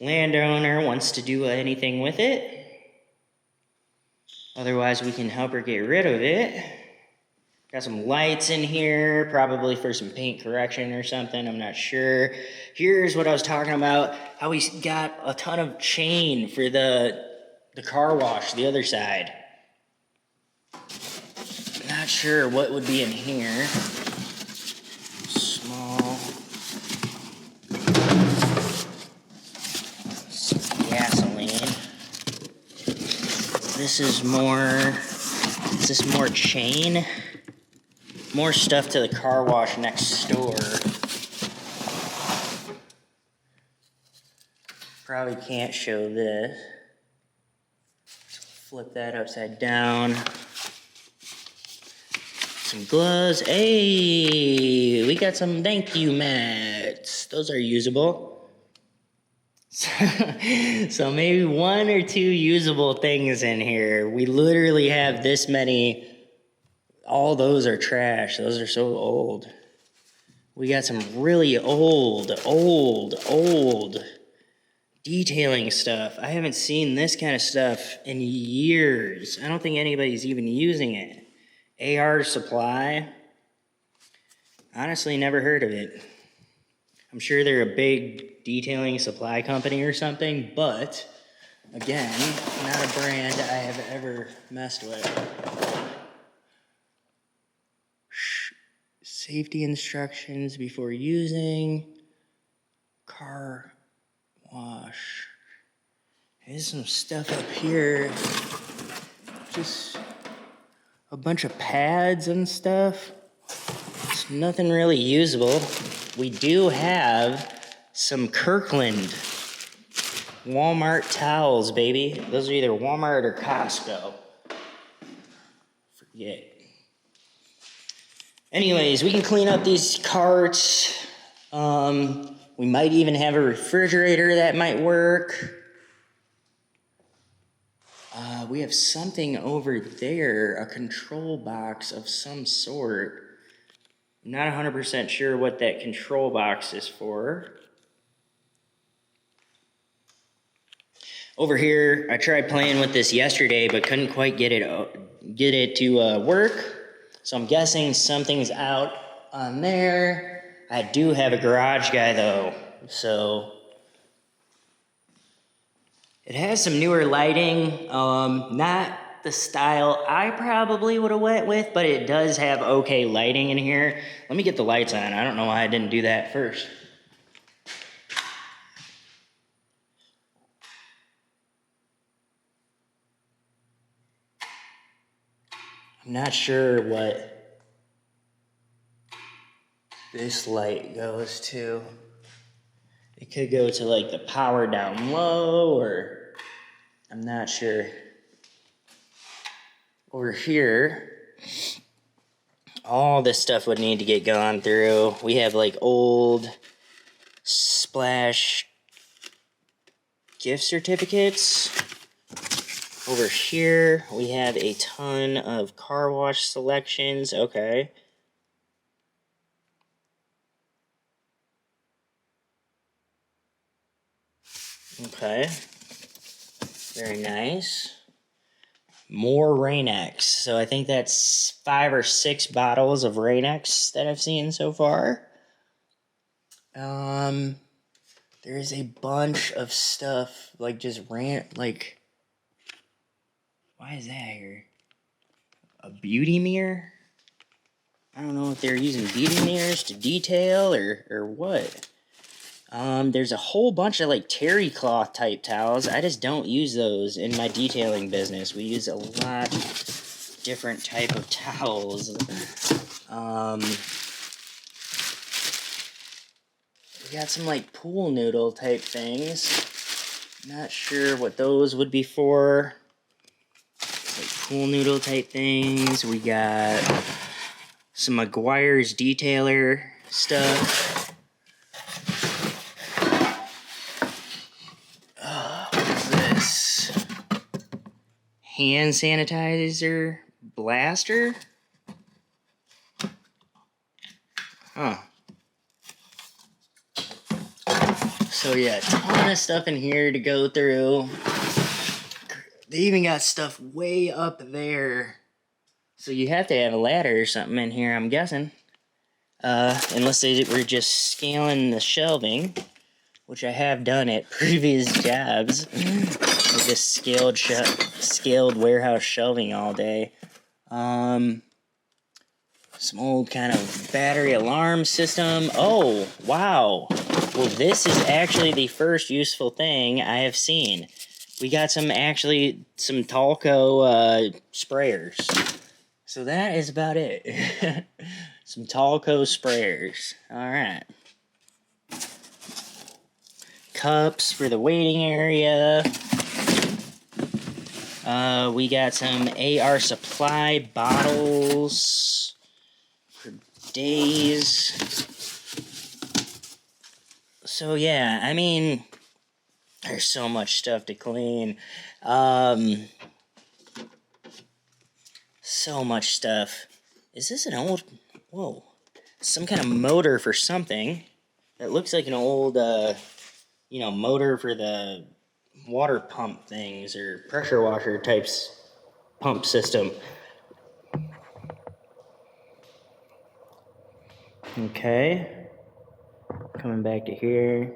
landowner wants to do anything with it. Otherwise, we can help her get rid of it. Got some lights in here, probably for some paint correction or something, I'm not sure. Here's what I was talking about, how we got a ton of chain for the car wash, the other side. Not sure what would be in here. Small. Some gasoline. Is this more chain? More stuff to the car wash next door. Probably can't show this. Flip that upside down. Some gloves. Hey, we got some thank you mats. Those are usable. So maybe 1 or 2 usable things in here. We literally have this many. All those are trash. Those are so old. We got some really old detailing stuff. I haven't seen this kind of stuff in years. I don't think anybody's even using it. AR Supply. Honestly, never heard of it. I'm sure they're a big detailing supply company or something, but again, not a brand I have ever messed with. Safety instructions before using. Car wash. There's some stuff up here. Just a bunch of pads and stuff. It's nothing really usable. We do have some Kirkland Walmart towels, baby. Those are either Walmart or Costco. Forget. Anyways, we can clean up these carts. We might even have a refrigerator that might work. We have something over there, a control box of some sort. I'm not 100% sure what that control box is for. Over here, I tried playing with this yesterday, but couldn't quite get it to work. So I'm guessing something's out on there. I do have a garage guy though, so it has some newer lighting. Not the style I probably would have went with, but it does have okay lighting in here. Let me get the lights on. I don't know why I didn't do that first. I'm not sure what this light goes to. It could go to like the power down low, or I'm not sure. Over here, all this stuff would need to get gone through. We have like old Splash gift certificates. Over here, we have a ton of car wash selections. Okay. Okay. Very nice. More Rain-X. So I think that's 5 or 6 bottles of Rain-X that I've seen so far. There's a bunch of stuff, like just like, why is that here? A beauty mirror? I don't know if they're using beading mirrors to detail or what. There's a whole bunch of like terry cloth type towels. I just don't use those in my detailing business. We use a lot different type of towels. We got some like pool noodle type things. Not sure what those would be for. Like pool noodle type things. We got some McGuire's detailer stuff. What's this? Hand sanitizer blaster? Huh. So yeah, a ton of stuff in here to go through. They even got stuff way up there. So you have to have a ladder or something in here, I'm guessing. Unless they were just scaling the shelving, which I have done at previous jobs. I just scaled warehouse shelving all day. Some old kind of battery alarm system. Oh, wow. Well, this is actually the first useful thing I have seen. We got some Talco sprayers. So that is about it. Some Talco sprayers. Alright. Cups for the waiting area. We got some AR supply bottles for days. So yeah, I mean, there's so much stuff to clean. So much stuff. Is this an old... Whoa. Some kind of motor for something. That looks like an old, motor for the water pump things or pressure washer types pump system. Okay. Coming back to here.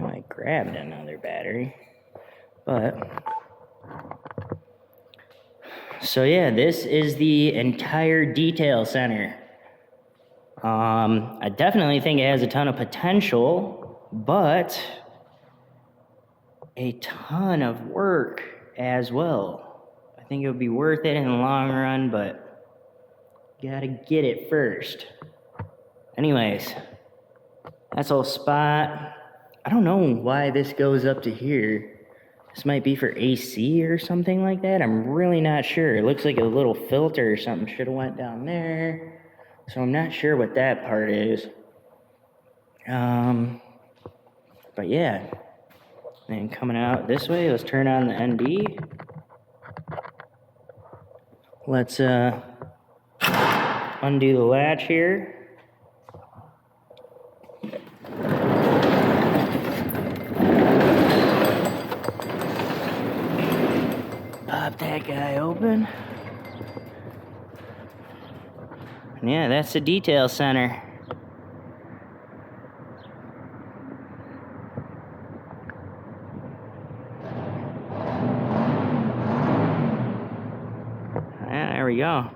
I grabbed another battery, but so yeah, this is the entire detail center. I definitely think it has a ton of potential, but a ton of work as well. I think it would be worth it in the long run, but you gotta get it first. Anyways, that's all spot. I don't know why this goes up to here. This might be for AC or something like that. I'm really not sure. It looks like a little filter or something should have went down there. So I'm not sure what that part is. But yeah. And coming out this way, let's turn on the ND. Let's undo the latch here. Pop that guy open. And yeah, that's the detail center. Yeah, there we go.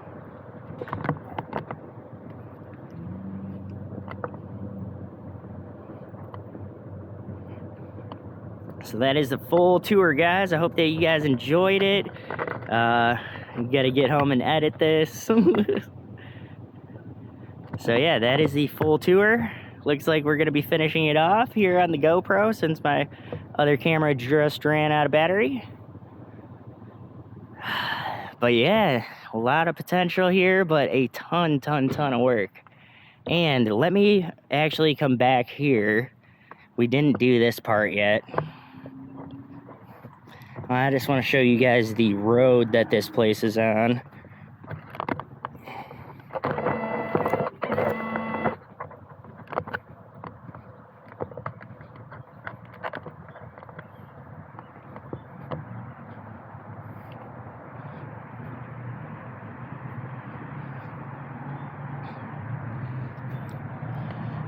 So that is the full tour, guys. I hope that you guys enjoyed it. You gotta get home and edit this. So yeah, that is the full tour. Looks like we're gonna be finishing it off here on the GoPro since my other camera just ran out of battery. But yeah, a lot of potential here, but a ton of work. And let me actually come back here. We didn't do this part yet. I just want to show you guys the road that this place is on.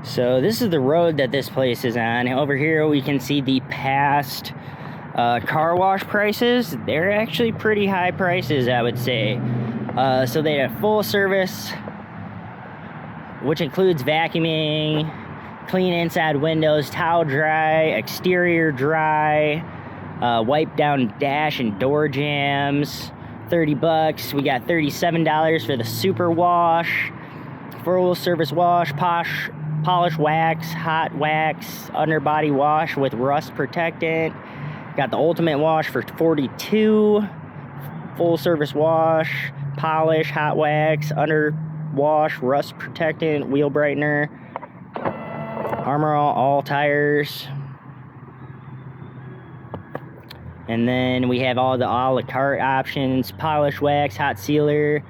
So this is the road that this place is on. Over here we can see the past car wash prices. They're actually pretty high prices, I would say. So they have full service, which includes vacuuming, clean inside windows, towel dry, exterior dry, wipe down dash and door jams, $30. We got $37 for the super wash, full service wash, polish wax, hot wax, underbody wash with rust protectant. Got the ultimate wash for $42, full service wash, polish, hot wax, under wash, rust protectant, wheel brightener, Armor all tires. And then we have all the a la carte options, polish wax, hot sealer.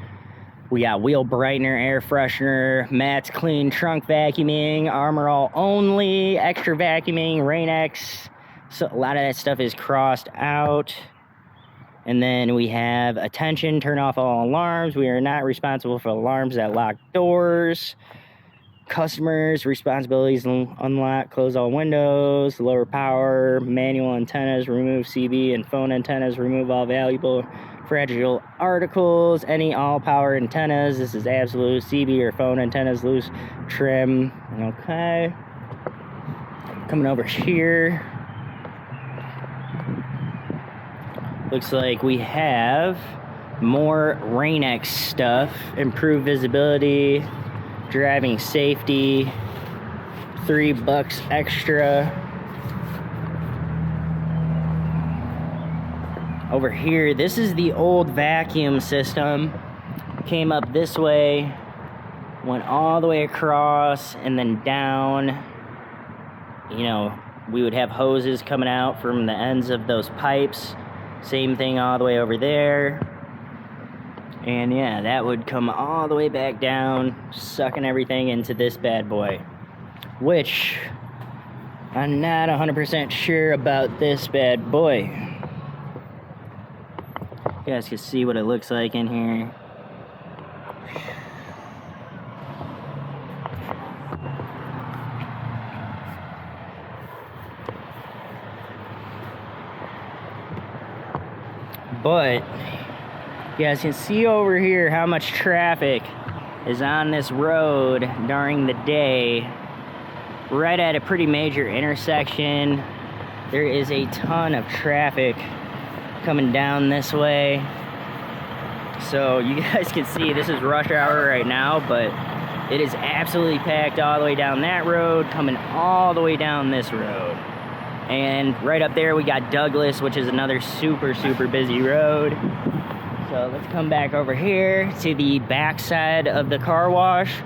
We got wheel brightener, air freshener, mats clean, trunk vacuuming, Armor all only, extra vacuuming, Rain-X. So a lot of that stuff is crossed out. And then we have attention, turn off all alarms. We are not responsible for alarms that lock doors. Customers, responsibilities, unlock, close all windows, lower power, manual antennas, remove CB and phone antennas, remove all valuable, fragile articles, any all power antennas. This is absolute CB or phone antennas, loose trim. Okay. Coming over here. Looks like we have more Rain-X stuff, improved visibility, driving safety, $3 extra. Over here, this is the old vacuum system. Came up this way, went all the way across and then down. You know, we would have hoses coming out from the ends of those pipes. Same thing all the way over there. And yeah, that would come all the way back down, sucking everything into this bad boy. Which, I'm not 100% sure about this bad boy. You guys can see what it looks like in here. But you guys can see over here how much traffic is on this road during the day. Right at a pretty major intersection. There is a ton of traffic coming down this way. So you guys can see this is rush hour right now, but it is absolutely packed all the way down that road, coming all the way down this road. And right up there we got Douglas, which is another super busy road. So let's come back over here to the back side of the car wash.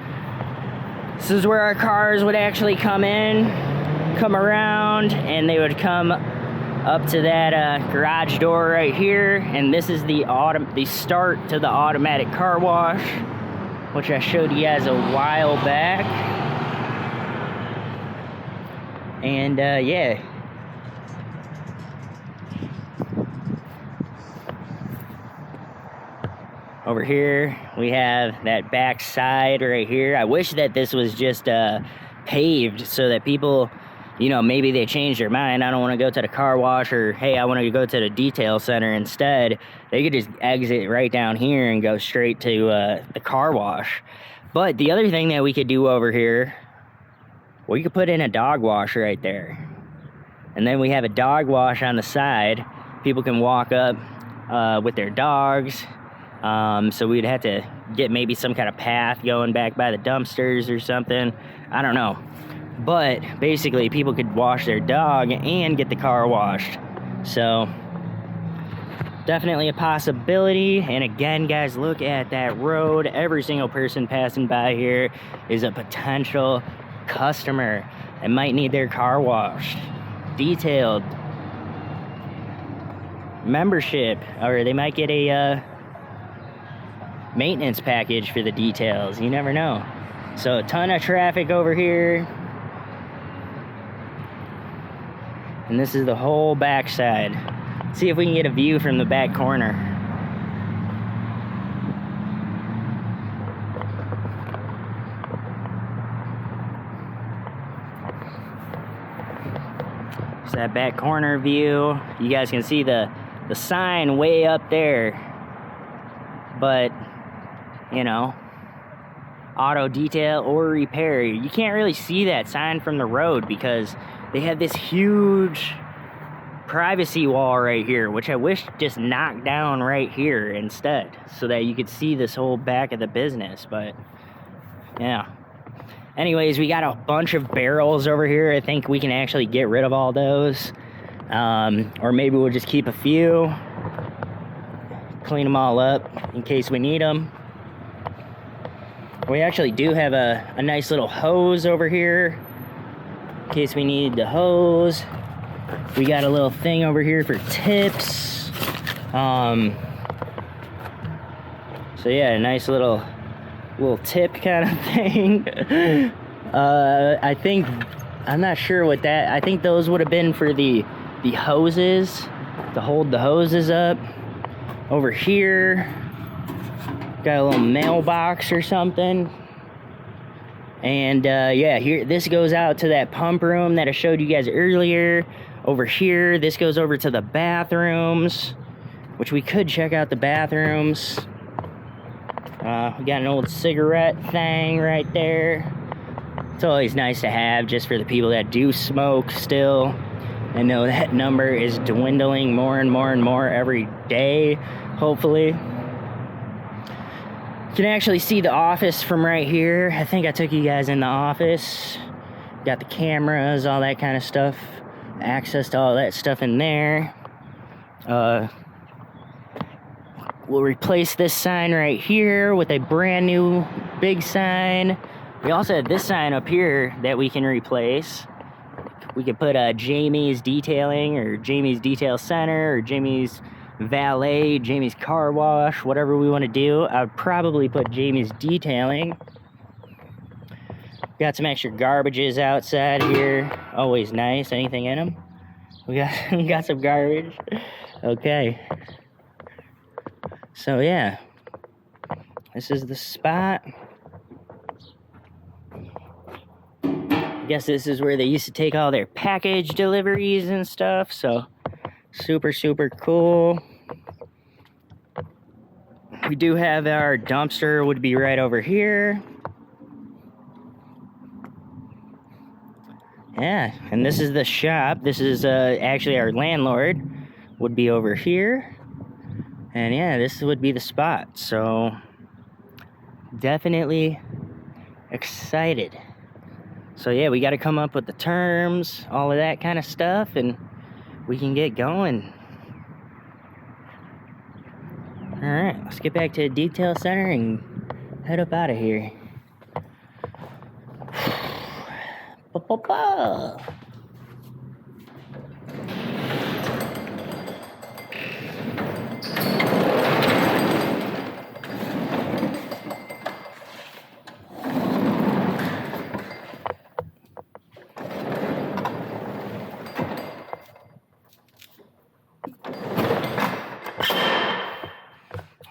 This is where our cars would actually come in, come around, and they would come up to that garage door right here. And this is the start to the automatic car wash, which I showed you guys a while back. And yeah. Over here, we have that back side right here. I wish that this was just paved so that people, you know, maybe they change their mind. I don't want to go to the car wash, or hey, I want to go to the detail center instead. They could just exit right down here and go straight to the car wash. But the other thing that we could do over here, we could put in a dog wash right there. And then we have a dog wash on the side. People can walk up with their dogs. So we'd have to get maybe some kind of path going back by the dumpsters or something. I don't know. But basically, people could wash their dog and get the car washed. So definitely a possibility. And again, guys, look at that road. Every single person passing by here is a potential customer that might need their car washed, detailed, membership, or they might get a maintenance package for the details. You never know. So a ton of traffic over here. And this is the whole back side. Let's see if we can get a view from the back corner. There's that back corner view. You guys can see the sign way up there. But, you know, auto detail or repair. You can't really see that sign from the road because they have this huge privacy wall right here, which I wish just knocked down right here instead so that you could see this whole back of the business. But yeah, anyways, we got a bunch of barrels over here. I think we can actually get rid of all those, or maybe we'll just keep a few, clean them all up in case we need them. We actually do have a nice little hose over here in case we need the hose. We got a little thing over here for tips. So yeah, a nice little tip kind of thing. I'm not sure what that, I think those would have been for the hoses, to hold the hoses up. Over here, got a little mailbox or something. And yeah, here, this goes out to that pump room that I showed you guys earlier. Over here, this goes over to the bathrooms, which we could check out the bathrooms. We got an old cigarette thing right there. It's always nice to have just for the people that do smoke still. I know that number is dwindling more and more and more every day, hopefully. You can actually see the office from right here. I think I took you guys in the office. Got the cameras, all that kind of stuff. Access to all that stuff in there. We'll replace this sign right here with a brand new big sign. We also have this sign up here that we can replace. We could put Jamie's Detailing or Jamie's Detail Center or Jamie's Valet, Jamie's Car Wash, whatever we want to do. I would probably put Jamie's Detailing. Got some extra garbages outside here. Always nice. Anything in them? We got some garbage. Okay. So yeah, this is the spot. I guess this is where they used to take all their package deliveries and stuff. So super, super cool. We do have our dumpster would be right over here. Yeah, and this is the shop. This is actually our landlord would be over here. And yeah, this would be the spot. So definitely excited. So yeah, we got to come up with the terms, all of that kind of stuff, and we can get going. All right, let's get back to the detail center and head up out of here.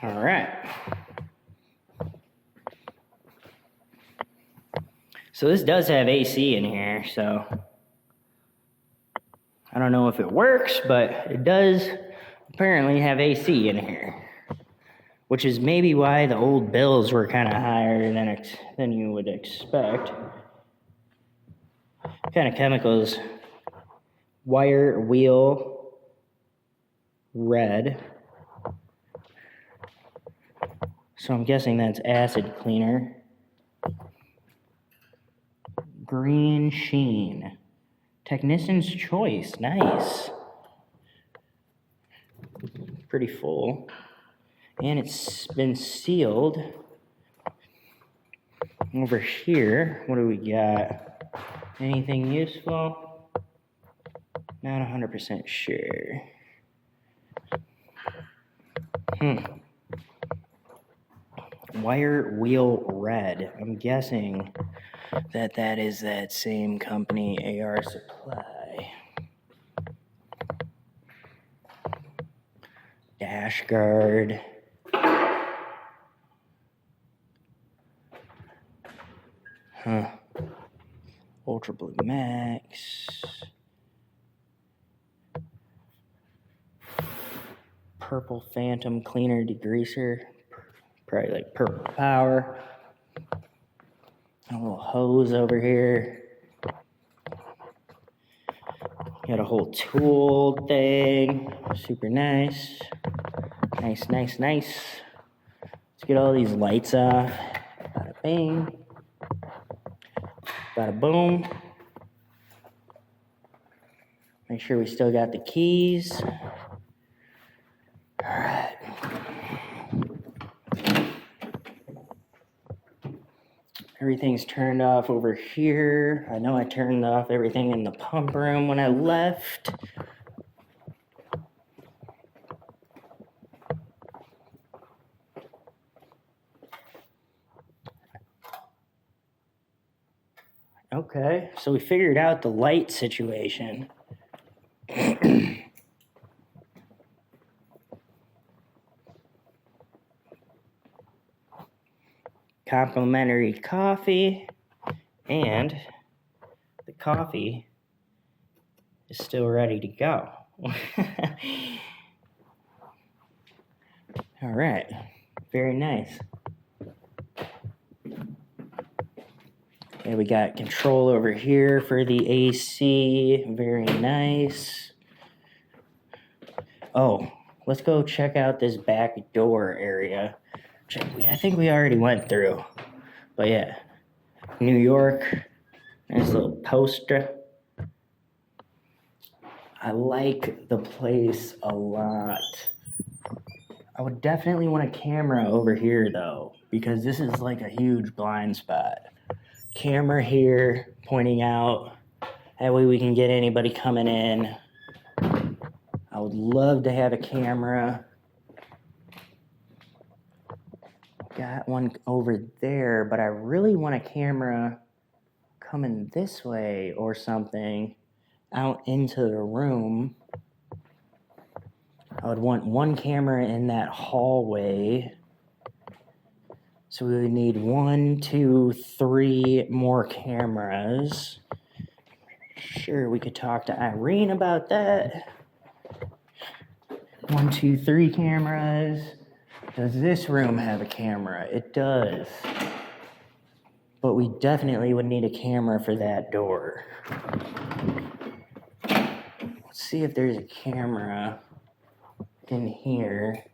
All right. So this does have AC in here, so I don't know if it works, but it does apparently have AC in here, which is maybe why the old bills were kind of higher than you would expect. What kind of chemicals? Wire wheel red. So I'm guessing that's acid cleaner. Green sheen. Technician's choice. Nice. Pretty full. And it's been sealed. Over here, what do we got? Anything useful? Not 100% sure. Wire wheel red. I'm guessing that is that same company, AR Supply. Dash guard. Ultra Blue Max. purple Phantom cleaner degreaser, probably like purple power. A little hose over here. Got a whole tool thing, super nice. Nice. Let's get all these lights off. Bada bing. Bada boom. Make sure we still got the keys. All right. Everything's turned off over here. I know I turned off everything in the pump room when I left. Okay, so we figured out the light situation. Complimentary coffee, and the coffee is still ready to go. All right, very nice. Okay, we got control over here for the AC, very nice. Oh, let's go check out this back door area. I think we already went through, but yeah, New York, nice little poster. I like the place a lot. I would definitely want a camera over here though, because this is like a huge blind spot. Camera here, pointing out, that way we can get anybody coming in. I would love to have a camera. Got one over there, but I really want a camera coming this way or something out into the room. I would want one camera in that hallway. So we would need 1, 2, 3 more cameras. Sure, we could talk to Irene about that. 1, 2, 3 cameras. Does this room have a camera? It does. But we definitely would need a camera for that door. Let's see if there's a camera in here.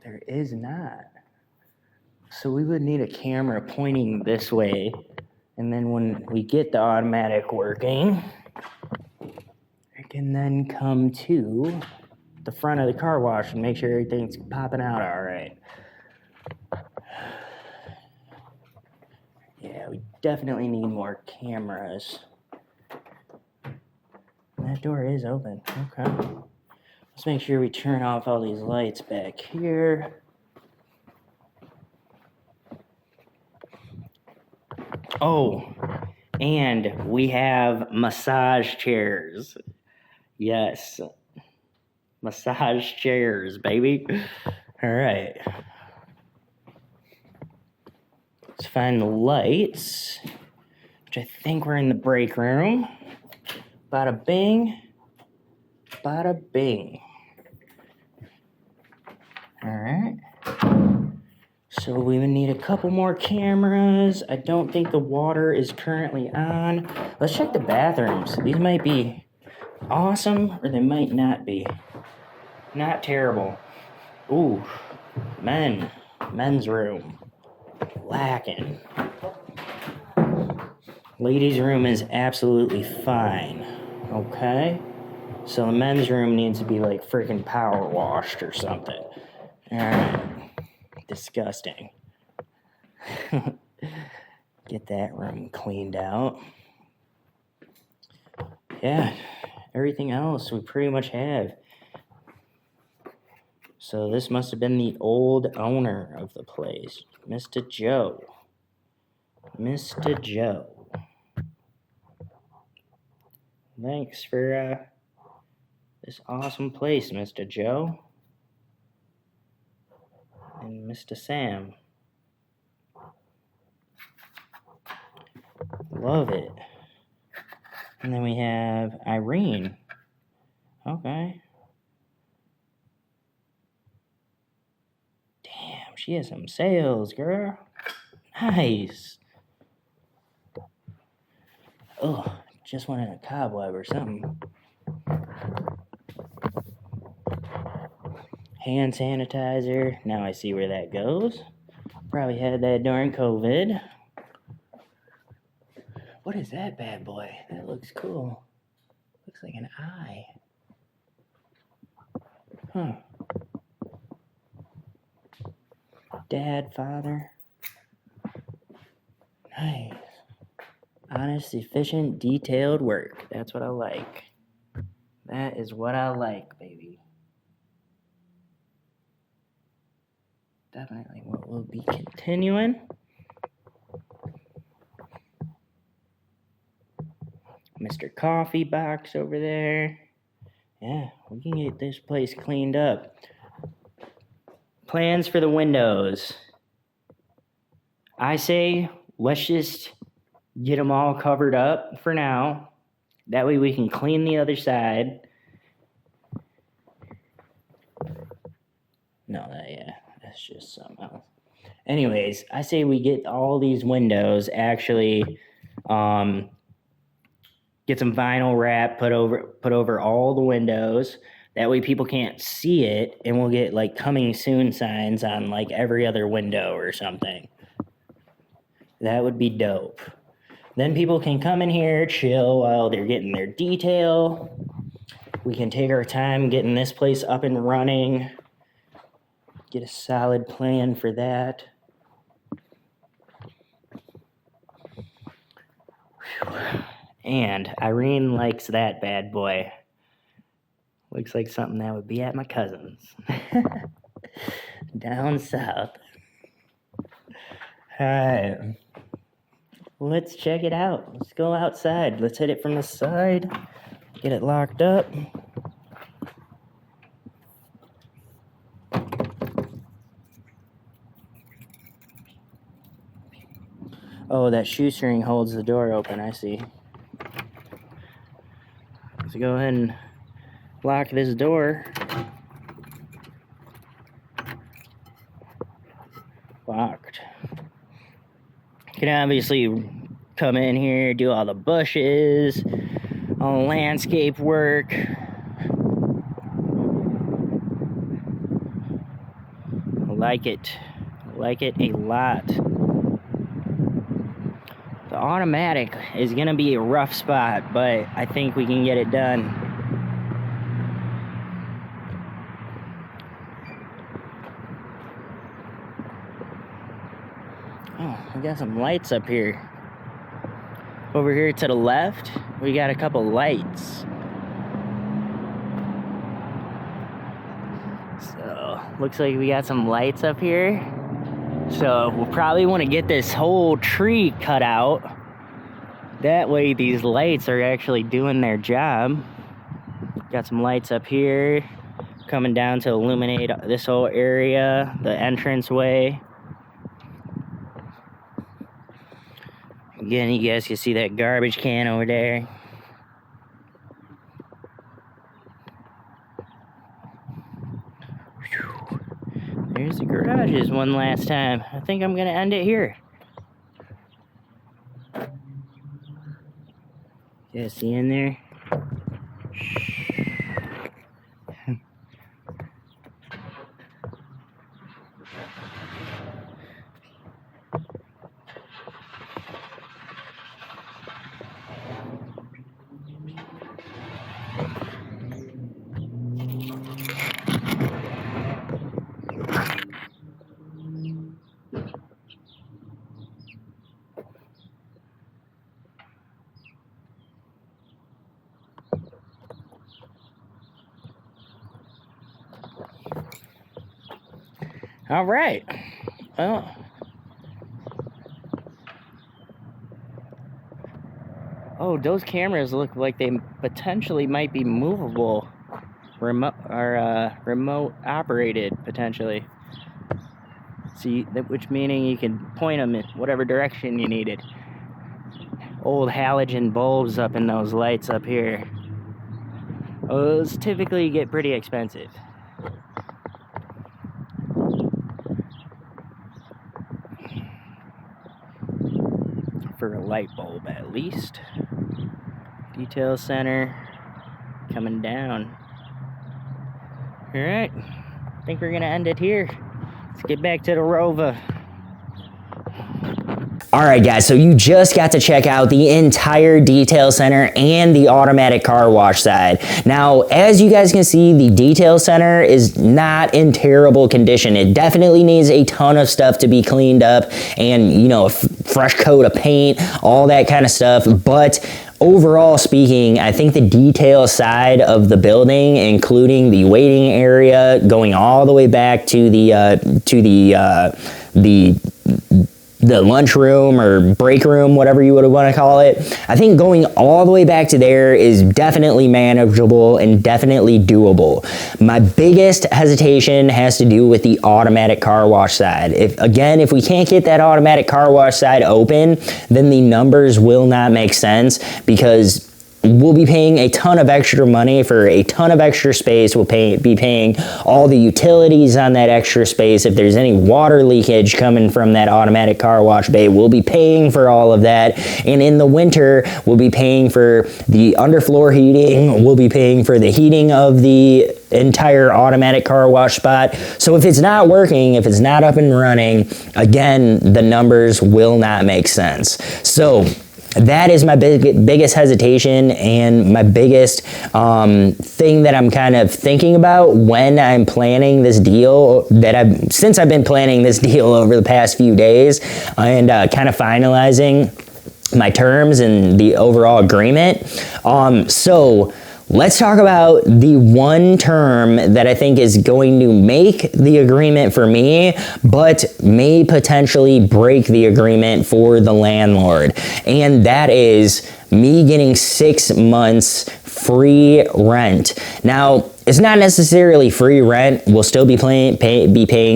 There is not. So we would need a camera pointing this way. And then when we get the automatic working, I can then come to the front of the car wash and make sure everything's popping out all right. Yeah, we definitely need more cameras. That door is open. Okay. Let's make sure we turn off all these lights back here. Oh, and we have massage chairs. Yes. Massage chairs, baby. All right. Let's find the lights, which I think we're in the break room. Bada bing. Bada bing. All right. So we would need a couple more cameras. I don't think the water is currently on. Let's check the bathrooms. These might be awesome or they might not be. Not terrible. Ooh, men's room. Lacking. Ladies' room is absolutely fine. Okay? So the men's room needs to be like freaking power washed or something. Alright. Disgusting. Get that room cleaned out. Yeah, everything else we pretty much have. So this must have been the old owner of the place, Mr. Joe. Mr. Joe. Thanks for this awesome place, Mr. Joe. And Mr. Sam. Love it. And then we have Irene. Okay. She has some sales, girl. Nice. Oh, just wanted a cobweb or something. Hand sanitizer. Now I see where that goes. Probably had that during COVID. What is that bad boy? That looks cool. Looks like an eye. Huh. Dad, father. Nice. Honest, efficient, detailed work. That's what I like. That is what I like, baby. Definitely what we'll be continuing. Mr. Coffee Box over there. Yeah, we can get this place cleaned up. Plans for the windows. I say let's just get them all covered up for now. That way we can clean the other side. No, that's just something else. Anyways, I say we get all these windows actually get some vinyl wrap put over all the windows. That way people can't see it, and we'll get like coming soon signs on like every other window or something. That would be dope. Then people can come in here, chill while they're getting their detail. We can take our time getting this place up and running. Get a solid plan for that. Whew. And Irene likes that bad boy. Looks like something that would be at my cousin's. Down south. Alright. Let's check it out. Let's go outside. Let's hit it from the side. Get it locked up. Oh, that shoestring holds the door open, I see. Let's go ahead and lock this door. Locked. You can obviously come in here, do all the bushes, all the landscape work. I like it. I like it a lot. The automatic is gonna be a rough spot, but I think we can get it done. Oh, we got some lights up here. Over here to the left, we got a couple lights. So, looks like we got some lights up here. So, we'll probably want to get this whole tree cut out. That way, these lights are actually doing their job. Got some lights up here, coming down to illuminate this whole area, the entranceway. Again, you guys can see that garbage can over there. Whew. There's the garages one last time. I think I'm gonna end it here. You guys see in there? All right. Well, oh, those cameras look like they potentially might be movable, remote operated potentially. See, which meaning you can point them in whatever direction you needed. Old halogen bulbs up in those lights up here. Those typically get pretty expensive. for a light bulb at least. Detail center coming down. All right, I think we're gonna end it here. Let's get back to the Rova. All right, guys, so you just got to check out the entire detail center and the automatic car wash side. Now, as you guys can see, the detail center is not in terrible condition. It definitely needs a ton of stuff to be cleaned up and, you know, a fresh coat of paint, all that kind of stuff. But overall speaking, I think the detail side of the building, including the waiting area, going all the way back to the lunchroom or break room, whatever you would want to call it. I think going all the way back to there is definitely manageable and definitely doable. My biggest hesitation has to do with the automatic car wash side. If we can't get that automatic car wash side open, then the numbers will not make sense, because we'll be paying a ton of extra money for a ton of extra space. We'll be paying all the utilities on that extra space. If there's any water leakage coming from that automatic car wash bay, we'll be paying for all of that. And in the winter, we'll be paying for the underfloor heating. We'll be paying for the heating of the entire automatic car wash spot. So if it's not working, if it's not up and running, again, the numbers will not make sense. So that is my biggest hesitation and my biggest thing that I'm kind of thinking about when I'm planning this deal, since I've been planning this deal over the past few days and kind of finalizing my terms and the overall agreement. So let's talk about the one term that I think is going to make the agreement for me, but may potentially break the agreement for the landlord. And that is me getting 6 months free rent. Now, it's not necessarily free rent. We'll still be paying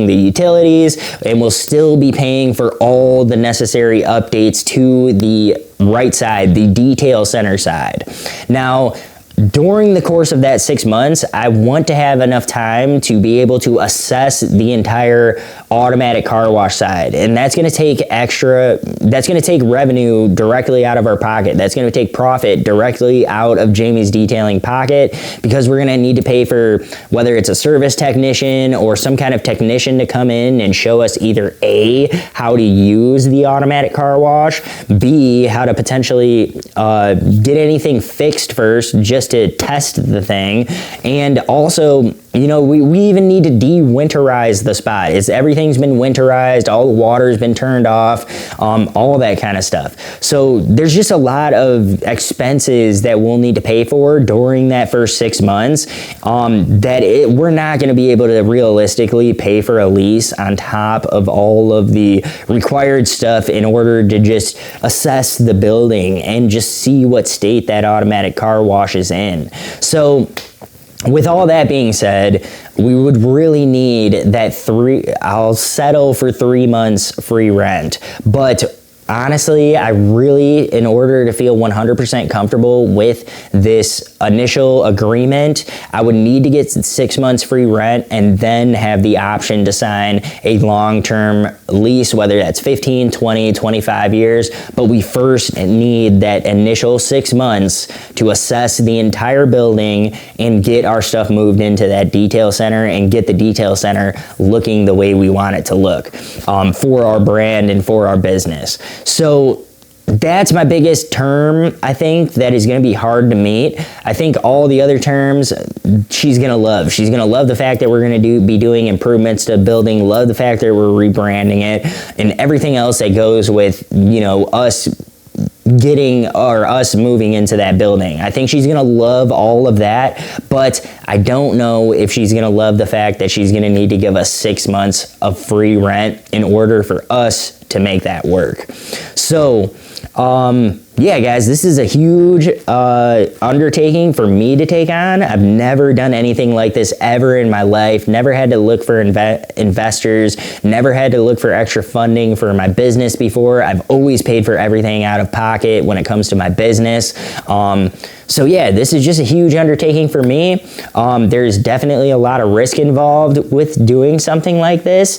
the utilities, and we'll still be paying for all the necessary updates to the right side, the detail center side. Now, during the course of that 6 months, I want to have enough time to be able to assess the entire automatic car wash side. And that's going to take revenue directly out of our pocket. That's going to take profit directly out of Jamie's detailing pocket, because we're going to need to pay for whether it's a service technician or some kind of technician to come in and show us either A, how to use the automatic car wash, B, how to potentially get anything fixed first, just to test the thing. And also, you know, we even need to de-winterize the spot. Everything's been winterized, all the water's been turned off, all that kind of stuff. So there's just a lot of expenses that we'll need to pay for during that first 6 months we're not going to be able to realistically pay for a lease on top of all of the required stuff in order to just assess the building and just see what state that automatic car wash is in. So with all that being said, we would really need that I'll settle for 3 months free rent. But honestly, in order to feel 100% comfortable with this initial agreement, I would need to get 6 months free rent and then have the option to sign a long-term lease, whether that's 15, 20, 25 years. But we first need that initial 6 months to assess the entire building and get our stuff moved into that detail center and get the detail center looking the way we want it to look for our brand and for our business. So that's my biggest term, I think, that is going to be hard to meet. I think all the other terms she's going to love. She's going to love the fact that we're going to be doing improvements to the building, love the fact that we're rebranding it, and everything else that goes with, you know, us moving into that building. I think she's going to love all of that, but I don't know if she's going to love the fact that she's going to need to give us 6 months of free rent in order for us to make that work. So, yeah, guys, this is a huge undertaking for me to take on. I've never done anything like this ever in my life. Never had to look for investors. Never had to look for extra funding for my business before. I've always paid for everything out of pocket when it comes to my business. So yeah, this is just a huge undertaking for me. There's definitely a lot of risk involved with doing something like this.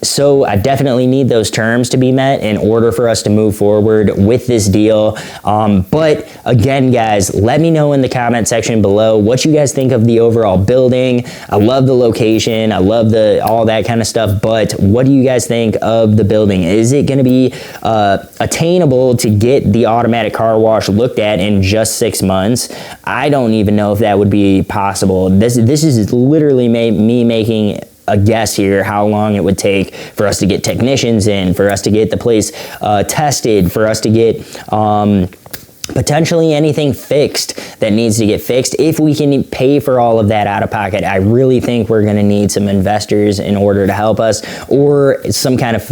So I definitely need those terms to be met in order for us to move forward with this deal. But again, guys, let me know in the comment section below what you guys think of the overall building. I love the location. I love all that kind of stuff. But what do you guys think of the building? Is it going to be attainable to get the automatic car wash looked at in just 6 months? I don't even know if that would be possible. This is literally me making a guess here how long it would take for us to get technicians in, for us to get the place tested, for us to get potentially anything fixed that needs to get fixed. If we can pay for all of that out of pocket, I really think we're going to need some investors in order to help us, or some kind of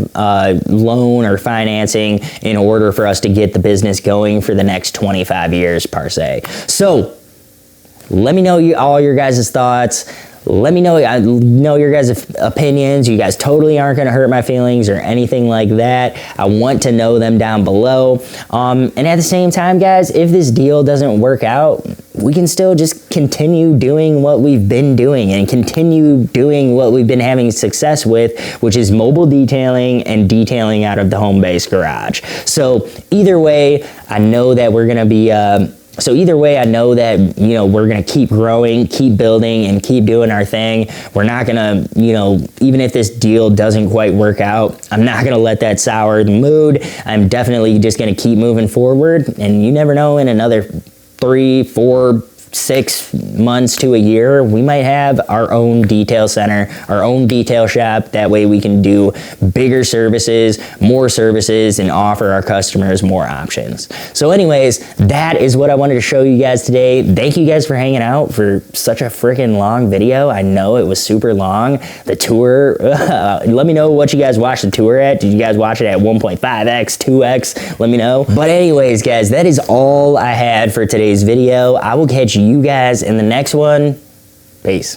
loan or financing in order for us to get the business going for the next 25 years per se. So let me know all your guys' thoughts. Let me know your guys' opinions. You guys totally aren't going to hurt my feelings or anything like that. I want to know them down below. And at the same time, guys, if this deal doesn't work out, we can still just continue doing what we've been doing and continue doing what we've been having success with, which is mobile detailing and detailing out of the home-based garage. So either way, I know that we're going to be... we're going to keep growing, keep building, and keep doing our thing. We're not going to, even if this deal doesn't quite work out, I'm not going to let that sour the mood. I'm definitely just going to keep moving forward. And you never know, in another 3, 4, 6 months to a year, we might have our own detail center, our own detail shop. That way we can do bigger services, more services, and offer our customers more options. So anyways, that is what I wanted to show you guys today. Thank you guys for hanging out for such a freaking long video. I know it was super long. The tour, let me know what you guys watched the tour at. Did you guys watch it at 1.5x, 2x? Let me know. But anyways, guys, that is all I had for today's video. I will catch you guys in the next one. Peace.